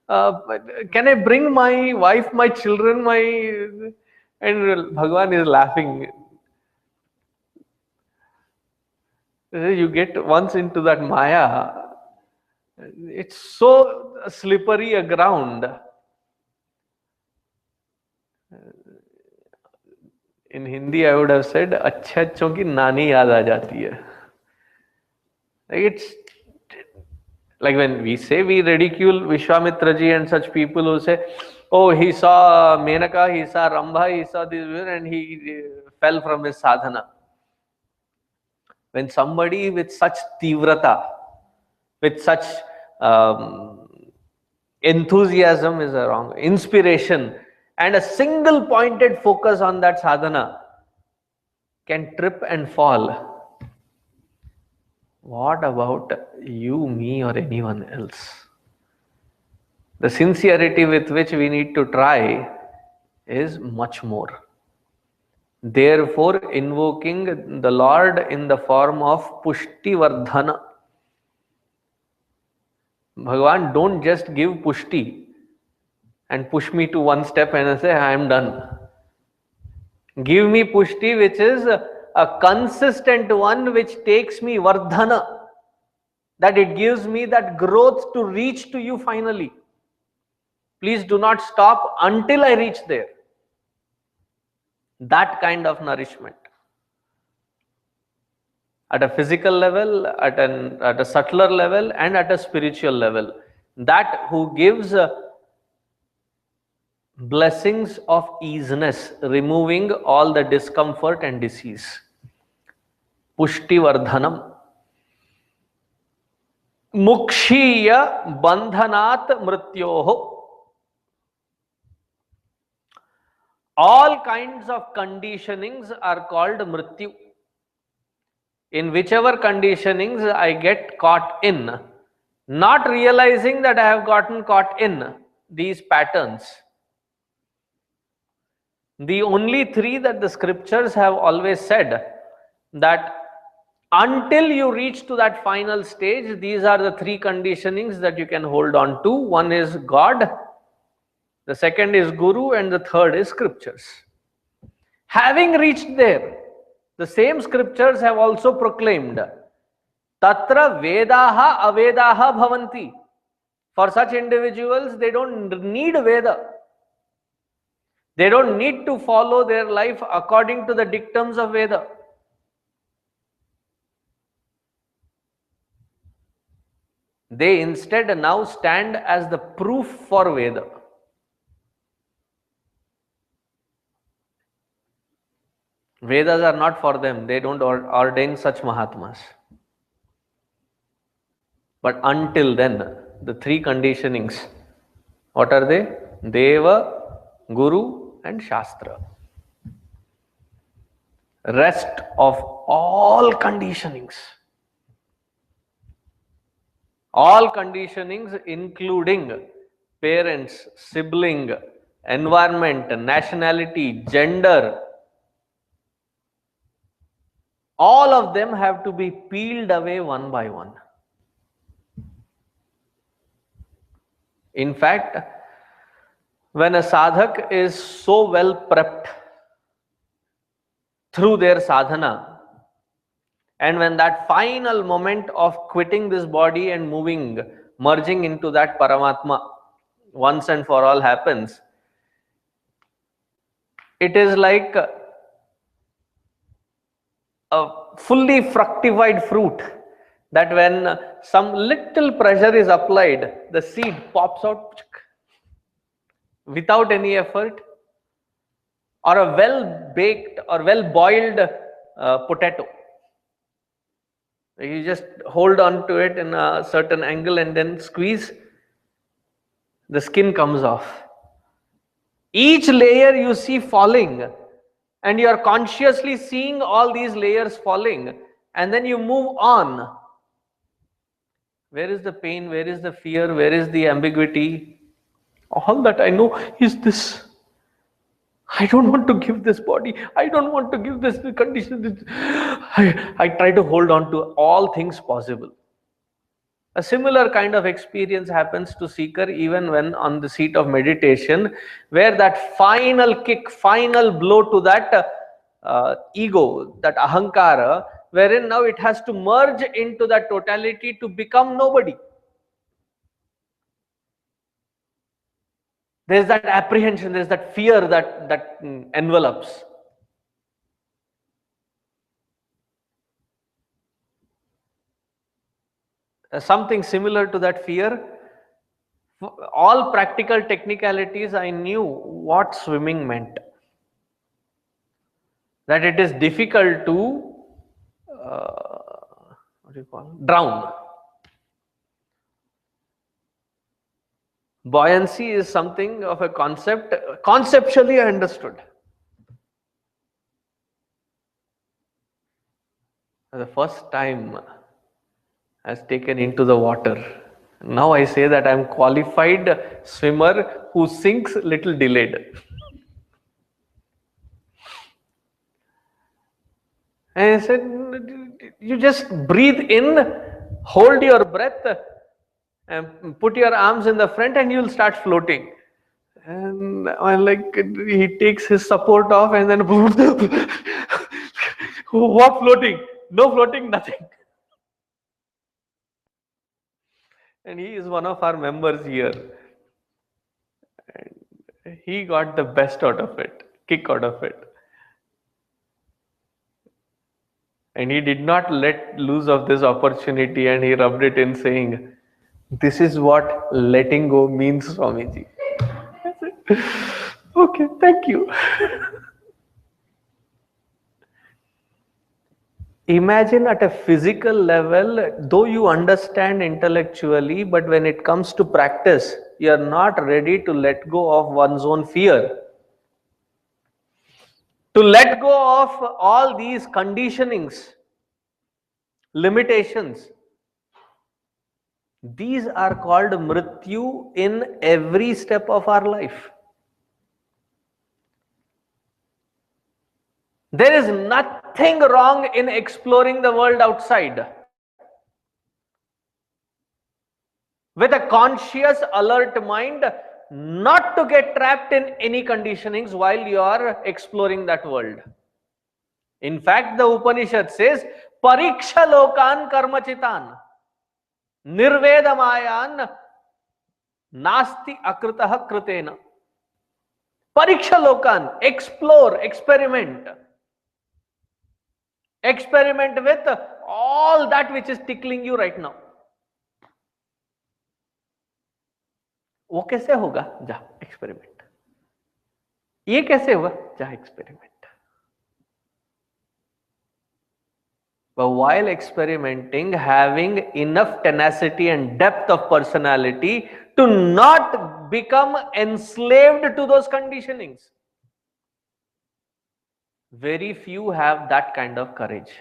But can I bring my wife, my children, and Bhagwan is laughing. You get once into that Maya, it's so slippery a ground. In Hindi, I would have said, अच्छे अच्छों की नानी याद आ जाती है. Like it's like when we say, we ridicule Vishwamitra ji and such people who say, oh, he saw Menaka, he saw Rambha, he saw this, and he fell from his sadhana. When somebody with such tivrata, with such enthusiasm is a wrong, inspiration, and a single pointed focus on that sadhana can trip and fall. What about you, me, or anyone else? The sincerity with which we need to try is much more. Therefore, invoking the Lord in the form of Pushti Vardhana. Bhagavan, don't just give Pushti and push me to one step and say, I am done. Give me Pushti which is a consistent one, which takes me Vardhana, that it gives me that growth to reach to you finally. Please do not stop until I reach there. That kind of nourishment. At a physical level, at a subtler level, and at a spiritual level. That who gives blessings of easiness, removing all the discomfort and disease. Pushti Vardhanam. Mukshiya bandhanat mrityoho. All kinds of conditionings are called mrityu. In whichever conditionings I get caught in, not realizing that I have gotten caught in these patterns. The only three that the scriptures have always said, that until you reach to that final stage, these are the three conditionings that you can hold on to. One is God, the second is Guru, and the third is scriptures. Having reached there, the same scriptures have also proclaimed, Tatra Vedaha Avedaha Bhavanti. For such individuals, they don't need Veda. They don't need to follow their life according to the dictums of Veda. They instead now stand as the proof for Veda. Vedas are not for them. They don't ordain such Mahatmas. But until then, the three conditionings, what are they? Deva, Guru, and Shastra. Rest of all conditionings. All conditionings including parents, sibling, environment, nationality, gender, all of them have to be peeled away one by one. In fact, when a sadhak is so well prepped through their sadhana, and when that final moment of quitting this body and moving, merging into that Paramatma once and for all happens, it is like a fully fructified fruit, that when some little pressure is applied, the seed pops out without any effort. Or a well baked or well boiled potato, you just hold on to it in a certain angle and then squeeze, the skin comes off. Each layer you see falling, and you are consciously seeing all these layers falling, and then you move on. Where is the pain? Where is the fear? Where is the ambiguity? All that I know is this. I don't want to give this body. I don't want to give this condition. I try to hold on to all things possible. A similar kind of experience happens to seeker even when on the seat of meditation, where that final kick, final blow to that ego, that ahankara, wherein now it has to merge into that totality to become nobody. There's that apprehension, there's that fear that envelops. Something similar to that fear. All practical technicalities, I knew what swimming meant. That it is difficult to drown. Buoyancy is something of a concept. Conceptually, I understood. The first time I was taken into the water. Now I say that I am qualified swimmer who sinks little delayed. And I said, you just breathe in, hold your breath, and put your arms in the front, and you'll start floating. And I'm like, he takes his support off, and then what floating? No floating, nothing. And he is one of our members here. And he got the best out of it, kick out of it. And he did not let loose of this opportunity, and he rubbed it in saying, this is what letting go means, Swamiji. Okay, thank you. Imagine at a physical level, though you understand intellectually, but when it comes to practice, you are not ready to let go of one's own fear. To let go of all these conditionings, limitations. These are called mrityu in every step of our life. There is nothing wrong in exploring the world outside with a conscious, alert mind, not to get trapped in any conditionings while you are exploring that world. In fact, the Upanishad says, Pariksha lokan karmachitan, nirvedamayan nasti akritah kritena. Pariksha lokan, explore, experiment. Experiment with all that which is tickling you right now. वो कैसे होगा? जा experiment. ये कैसे होगा? जा experiment. But while experimenting, having enough tenacity and depth of personality to not become enslaved to those conditionings. Very few have that kind of courage.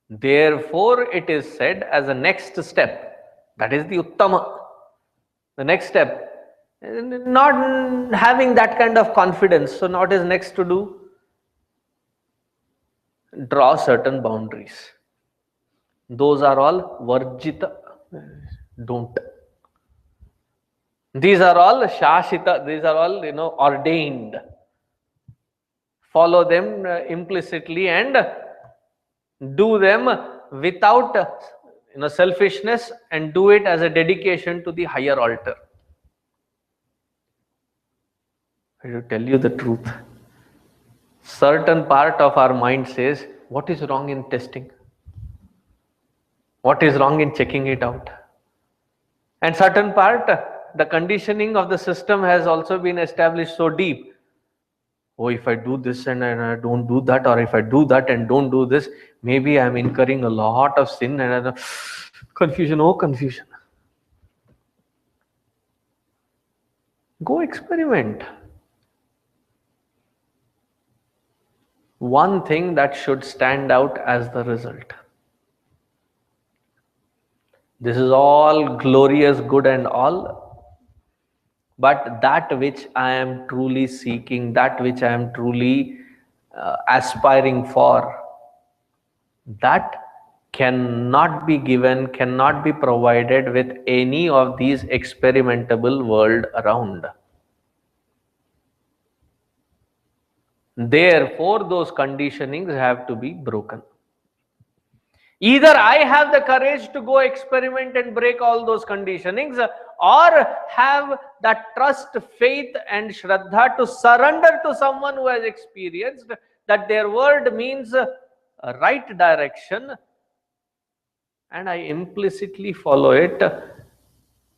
Therefore, it is said as a next step, that is the Uttama. The next step, not having that kind of confidence. So what is next to do? Draw certain boundaries. Those are all varjita. Don't. These are all shashita. These are all, ordained. Follow them implicitly and do them without selfishness, and do it as a dedication to the higher altar. I will tell you the truth. certain part of our mind says, what is wrong in testing? What is wrong in checking it out? And certain part, the conditioning of the system has also been established so deep. Oh, if I do this and I don't do that, or if I do that and don't do this, maybe I'm incurring a lot of sin and confusion. Oh, confusion. Go experiment. One thing that should stand out as the result. This is all glorious, good and all, but that which I am truly seeking, that which I am truly aspiring for, that cannot be given, cannot be provided with any of these experimentable world around. Therefore, those conditionings have to be broken. Either I have the courage to go experiment and break all those conditionings, or have that trust, faith and shraddha to surrender to someone who has experienced that their word means a right direction, and I implicitly follow it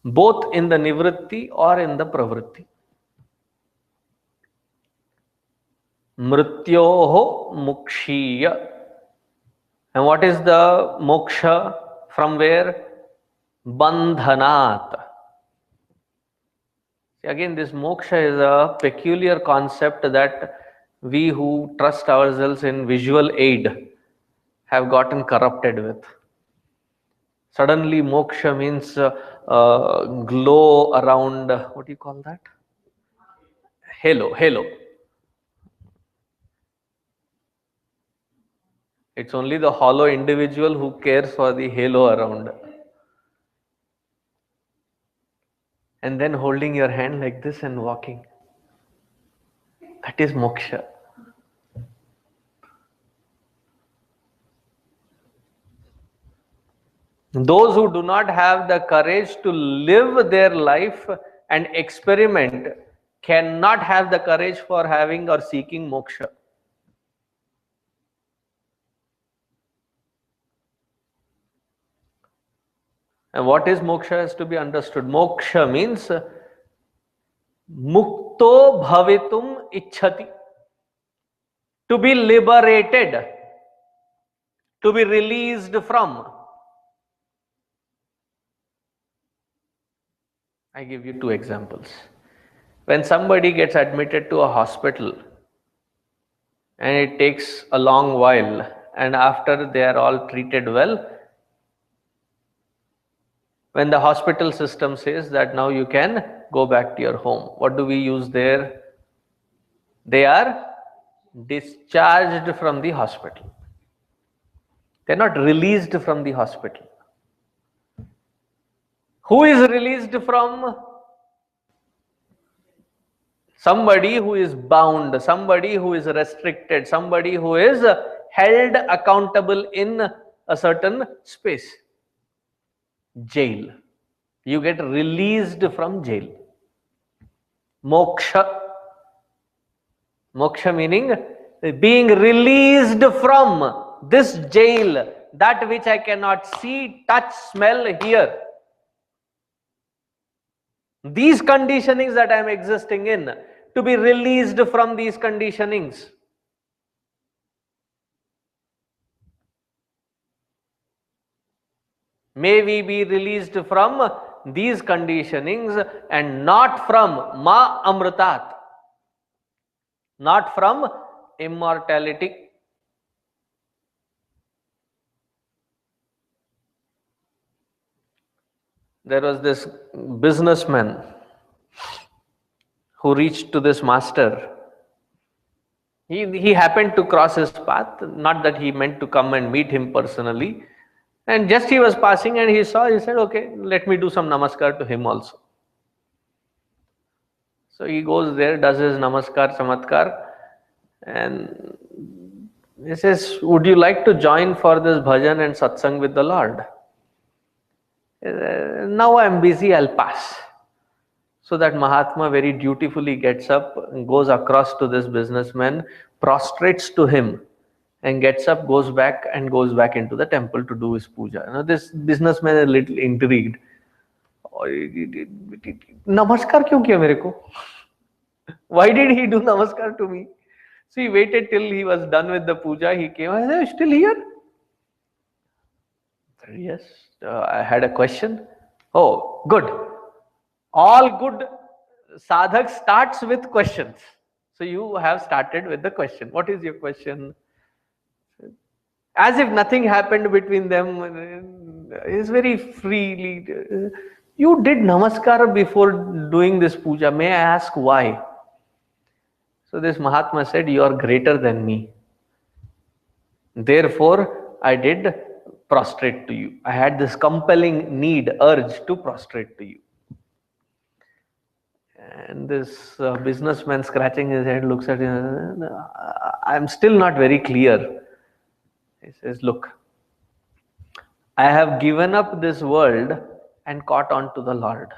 both in the nivritti or in the pravritti. Mrityoho mukshiya. And what is the moksha? From where? Bandhanat. See, again, this moksha is a peculiar concept that we who trust ourselves in visual aid have gotten corrupted with. Suddenly, moksha means glow around, what do you call that? Halo, halo. It's only the hollow individual who cares for the halo around. And then holding your hand like this and walking. That is moksha. Those who do not have the courage to live their life and experiment cannot have the courage for having or seeking moksha. And what is moksha has to be understood. Moksha means mukto bhavitum ichhati. To be liberated, to be released from. I give you two examples. When somebody gets admitted to a hospital and it takes a long while, and after they are all treated well, when the hospital system says that now you can go back to your home, what do we use there? They are discharged from the hospital. They are not released from the hospital. Who is released from? Somebody who is bound, somebody who is restricted, somebody who is held accountable in a certain space. Jail. You get released from jail. Moksha. Moksha meaning being released from this jail, that which I cannot see, touch, smell, hear. These conditionings that I am existing in, to be released from these conditionings. May we be released from these conditionings and not from Ma Amritat, not from immortality. There was this businessman who reached to this master. He happened to cross his path, not that he meant to come and meet him personally. And just he was passing and he saw, he said, okay, let me do some namaskar to him also. So he goes there, does his namaskar, chamatkar, and he says, would you like to join for this bhajan and satsang with the Lord? Now I am busy, I'll pass. So that Mahatma very dutifully gets up, goes across to this businessman, prostrates to him, and gets up, goes back into the temple to do his puja. This businessman is a little intrigued. Namaskar क्यों किया मेरे को? Why did he do namaskar to me? So he waited till he was done with the puja. He came. I said, still here? Yes. I had a question. Oh, good. All good sadhak starts with questions. So you have started with the question. What is your question? As if nothing happened between them. Is very freely. You did namaskar before doing this puja. May I ask why? So this Mahatma said, you are greater than me. Therefore, I did prostrate to you. I had this compelling need, urge to prostrate to you. And this businessman scratching his head looks at him. I'm still not very clear. He says, look, I have given up this world and caught on to the Lord.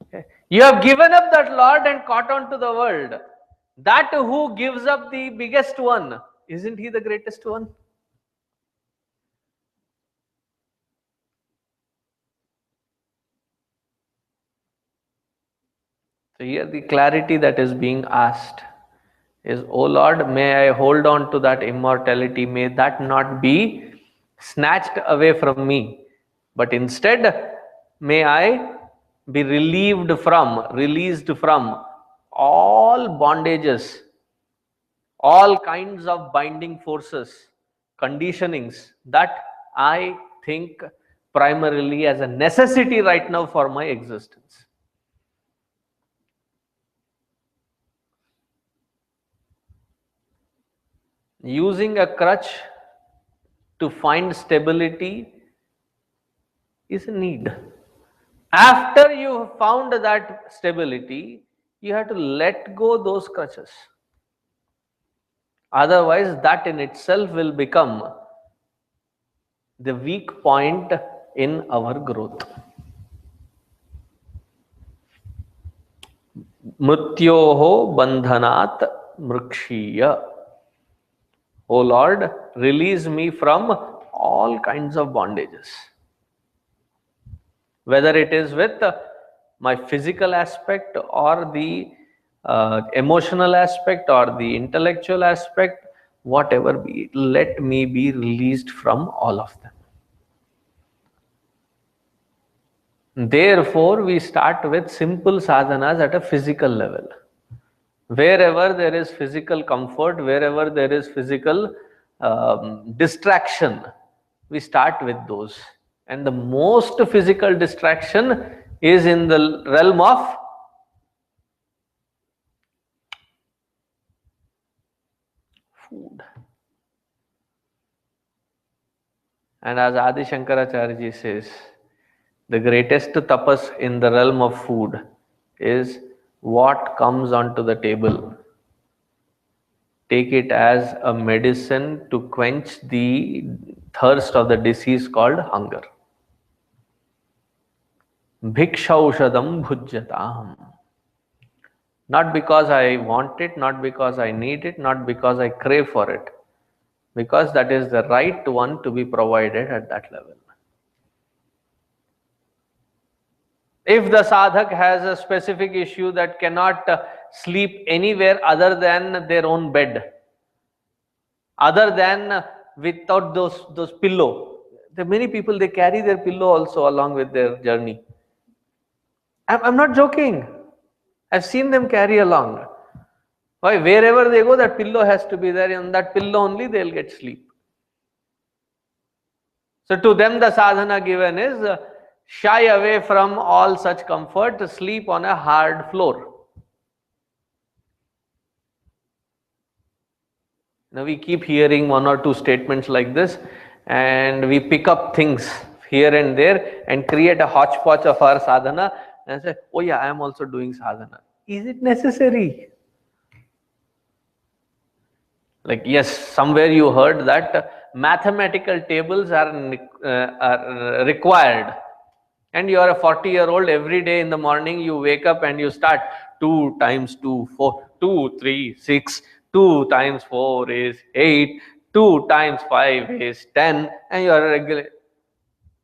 Okay. You have given up that Lord and caught on to the world. That who gives up the biggest one, isn't he the greatest one? So here the clarity that is being asked is, O Lord, may I hold on to that immortality, may that not be snatched away from me, but instead may I be released from all bondages, all kinds of binding forces, conditionings that I think primarily as a necessity right now for my existence. Using a crutch to find stability is a need. After you have found that stability, you have to let go those crutches. Otherwise, that in itself will become the weak point in our growth. Mrityoho bandhanat mrikshiya. O Lord, release me from all kinds of bondages. Whether it is with my physical aspect or the emotional aspect or the intellectual aspect, whatever be it, let me be released from all of them. Therefore, we start with simple sadhanas at a physical level. Wherever there is physical comfort, wherever there is physical distraction, we start with those. And the most physical distraction is in the realm of food. And as Adi Shankaracharya ji says, the greatest tapas in the realm of food is what comes onto the table. Take it as a medicine to quench the thirst of the disease called hunger. Bhikshaushadam bhujyatam. Not because I want it, not because I need it, not because I crave for it, because that is the right one to be provided at that level. If the sadhak has a specific issue that cannot sleep anywhere other than their own bed, other than without those pillow, there are many people, they carry their pillow also along with their journey. I'm not joking. I've seen them carry along. Why? Wherever they go, that pillow has to be there. On that pillow only they'll get sleep. So to them the sadhana given is shy away from all such comfort, sleep on a hard floor. Now we keep hearing one or two statements like this, and we pick up things here and there and create a hodgepodge of our sadhana and say, oh yeah, I am also doing sadhana. Is it necessary? Like, yes, somewhere you heard that mathematical tables are required And you are a 40-year-old, every day in the morning you wake up and you start 2 times 2, 4, 2, 3, 6, 2 times 4 is 8, 2 times 5 is 10, and you are a regular.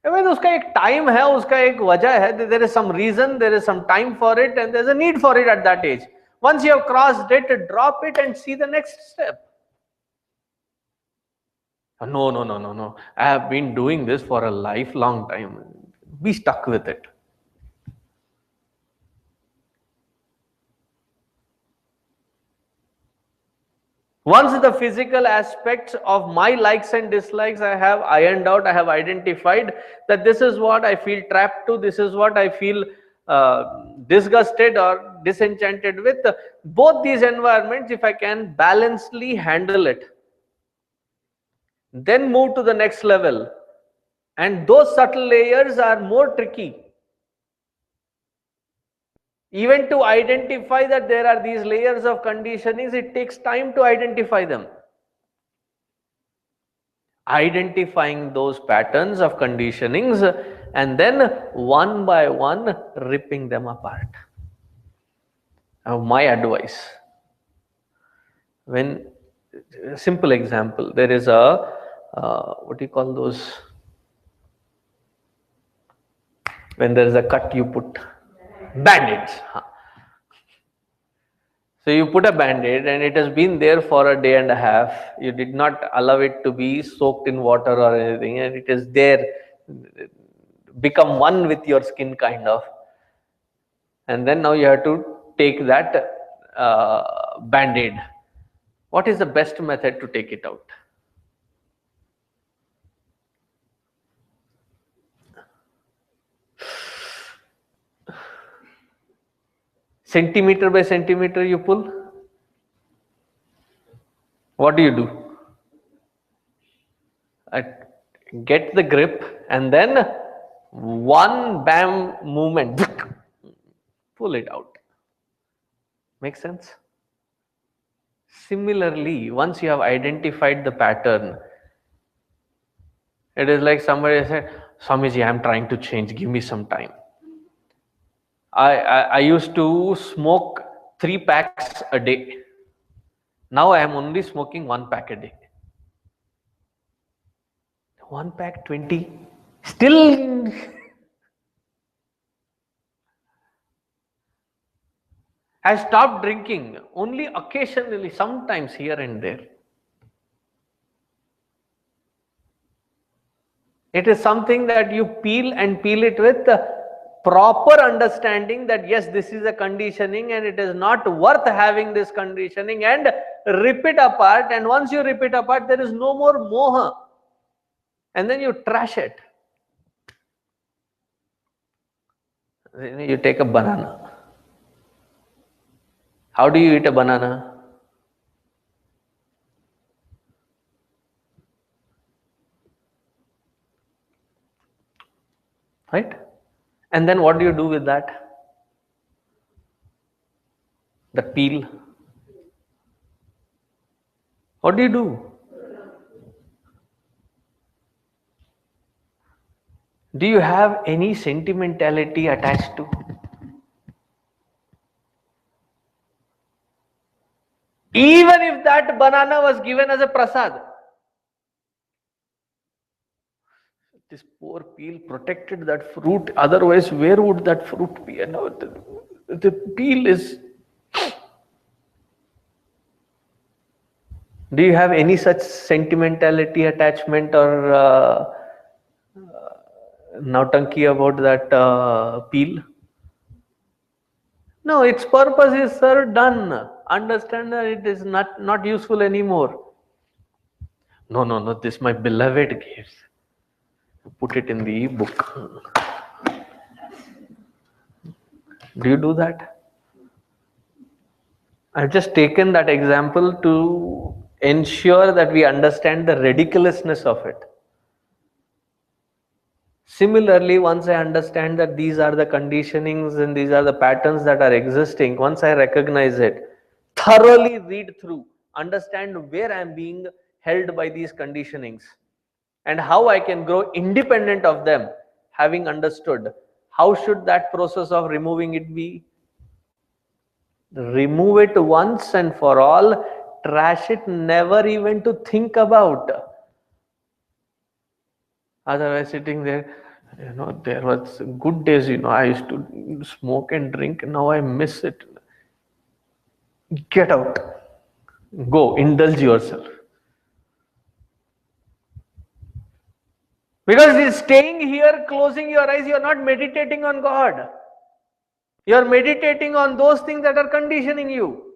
I mean, उसका एक time है, उसका एक वजह है. There is some reason, there is some time for it, and there is a need for it at that age. Once you have crossed it, drop it and see the next step. No, no, no, no, no. I have been doing this for a lifelong time. Be stuck with it. Once the physical aspects of my likes and dislikes I have ironed out, I have identified that this is what I feel trapped to, this is what I feel disgusted or disenchanted with. Both these environments, if I can balancedly handle it, then move to the next level. And those subtle layers are more tricky. Even to identify that there are these layers of conditionings, it takes time to identify them. Identifying those patterns of conditionings and then one by one ripping them apart. Now, my advice, when simple example, there is a what do you call those, when there is a cut you put band-aids. So you put a band-aid and it has been there for a day and a half. You did not allow it to be soaked in water or anything, and it is there, become one with your skin kind of. And then now you have to take that band-aid. What is the best method to take it out? Centimeter by centimeter you pull. What do? Get the grip and then one bam movement, pull it out. Make sense? Similarly, once you have identified the pattern, it is like somebody said, Swamiji, I am trying to change, give me some time. I used to smoke 3 packs a day. Now I am only smoking 1 pack a day. 1 pack 20. Still I stopped drinking only occasionally, sometimes here and there. It is something that you peel and peel it with proper understanding that yes, this is a conditioning and it is not worth having this conditioning, and rip it apart. And once you rip it apart, there is no more moha, and then you trash it. You take a banana. How do you eat a banana? Right? And then what do you do with that? The peel. What do you do? Do you have any sentimentality attached to? Even if that banana was given as a prasad, this poor peel protected that fruit, otherwise where would that fruit be? No, the peel is. Do you have any such sentimentality, attachment, or nautanki about that peel? No, its purpose is served, done. Understand that it is not useful anymore. No, this my beloved gives. Put it in the book. Do you do that? I've just taken that example to ensure that we understand the ridiculousness of it. Similarly, once I understand that these are the conditionings and these are the patterns that are existing, once I recognize it, thoroughly read through, understand where I am being held by these conditionings and how I can grow independent of them, having understood How should that process of removing it be? Remove it once and for all, trash it, never even to think about. Otherwise, sitting there, there was good days, I used to smoke and drink, now I miss it. Get out. Go, indulge yourself. Because staying here, closing your eyes, you're not meditating on God. You're meditating on those things that are conditioning you.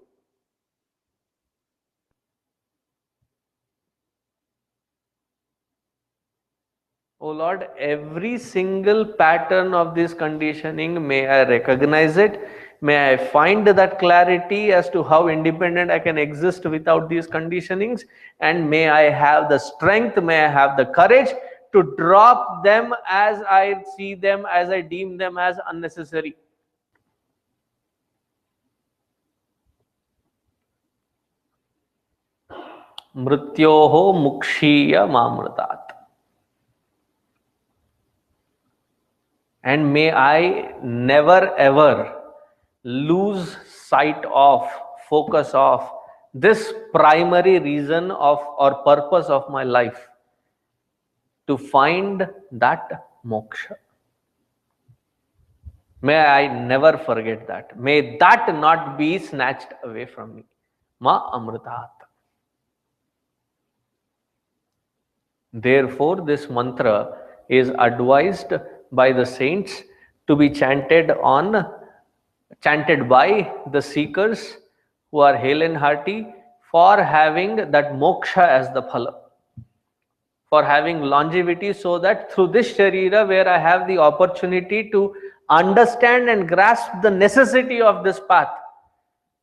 Oh Lord, every single pattern of this conditioning, may I recognize it, may I find that clarity as to how independent I can exist without these conditionings, and may I have the strength, may I have the courage to drop them as I see them, as I deem them as unnecessary. Mrityoho mukshiya mamritat. And may I never ever lose sight of, focus of this primary reason of or purpose of my life, to find that moksha. May I never forget that. May that not be snatched away from me. Ma amritat. Therefore, this mantra is advised by the saints to be chanted by the seekers who are hale and hearty, for having that moksha as the phala, for having longevity, so that through this sharira, where I have the opportunity to understand and grasp the necessity of this path,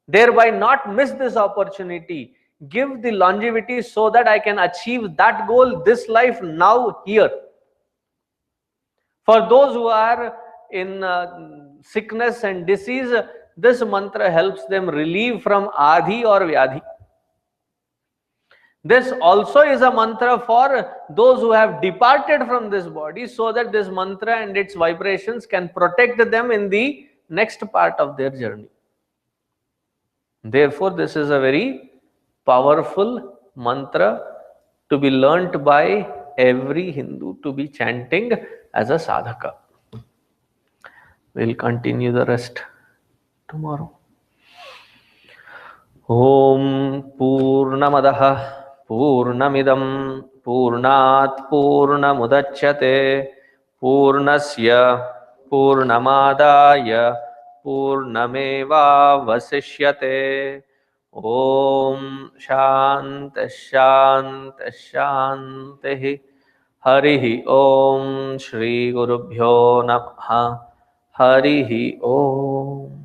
thereby not miss this opportunity, give the longevity so that I can achieve that goal this life, now, here. For those who are in sickness and disease, this mantra helps them relieve from adhi or vyadhi. This also is a mantra for those who have departed from this body, so that this mantra and its vibrations can protect them in the next part of their journey. Therefore, this is a very powerful mantra to be learnt by every Hindu, to be chanting as a sadhaka. We'll continue the rest tomorrow. Om Purnamadah Purnamidam Purnat Purnamudachyate Purnasya Purnamadaya Purnameva Vasishyate. Om Shanta Shanta Shanti. Harihi Om Shri Gurubhyo Namaha. Harihi Om.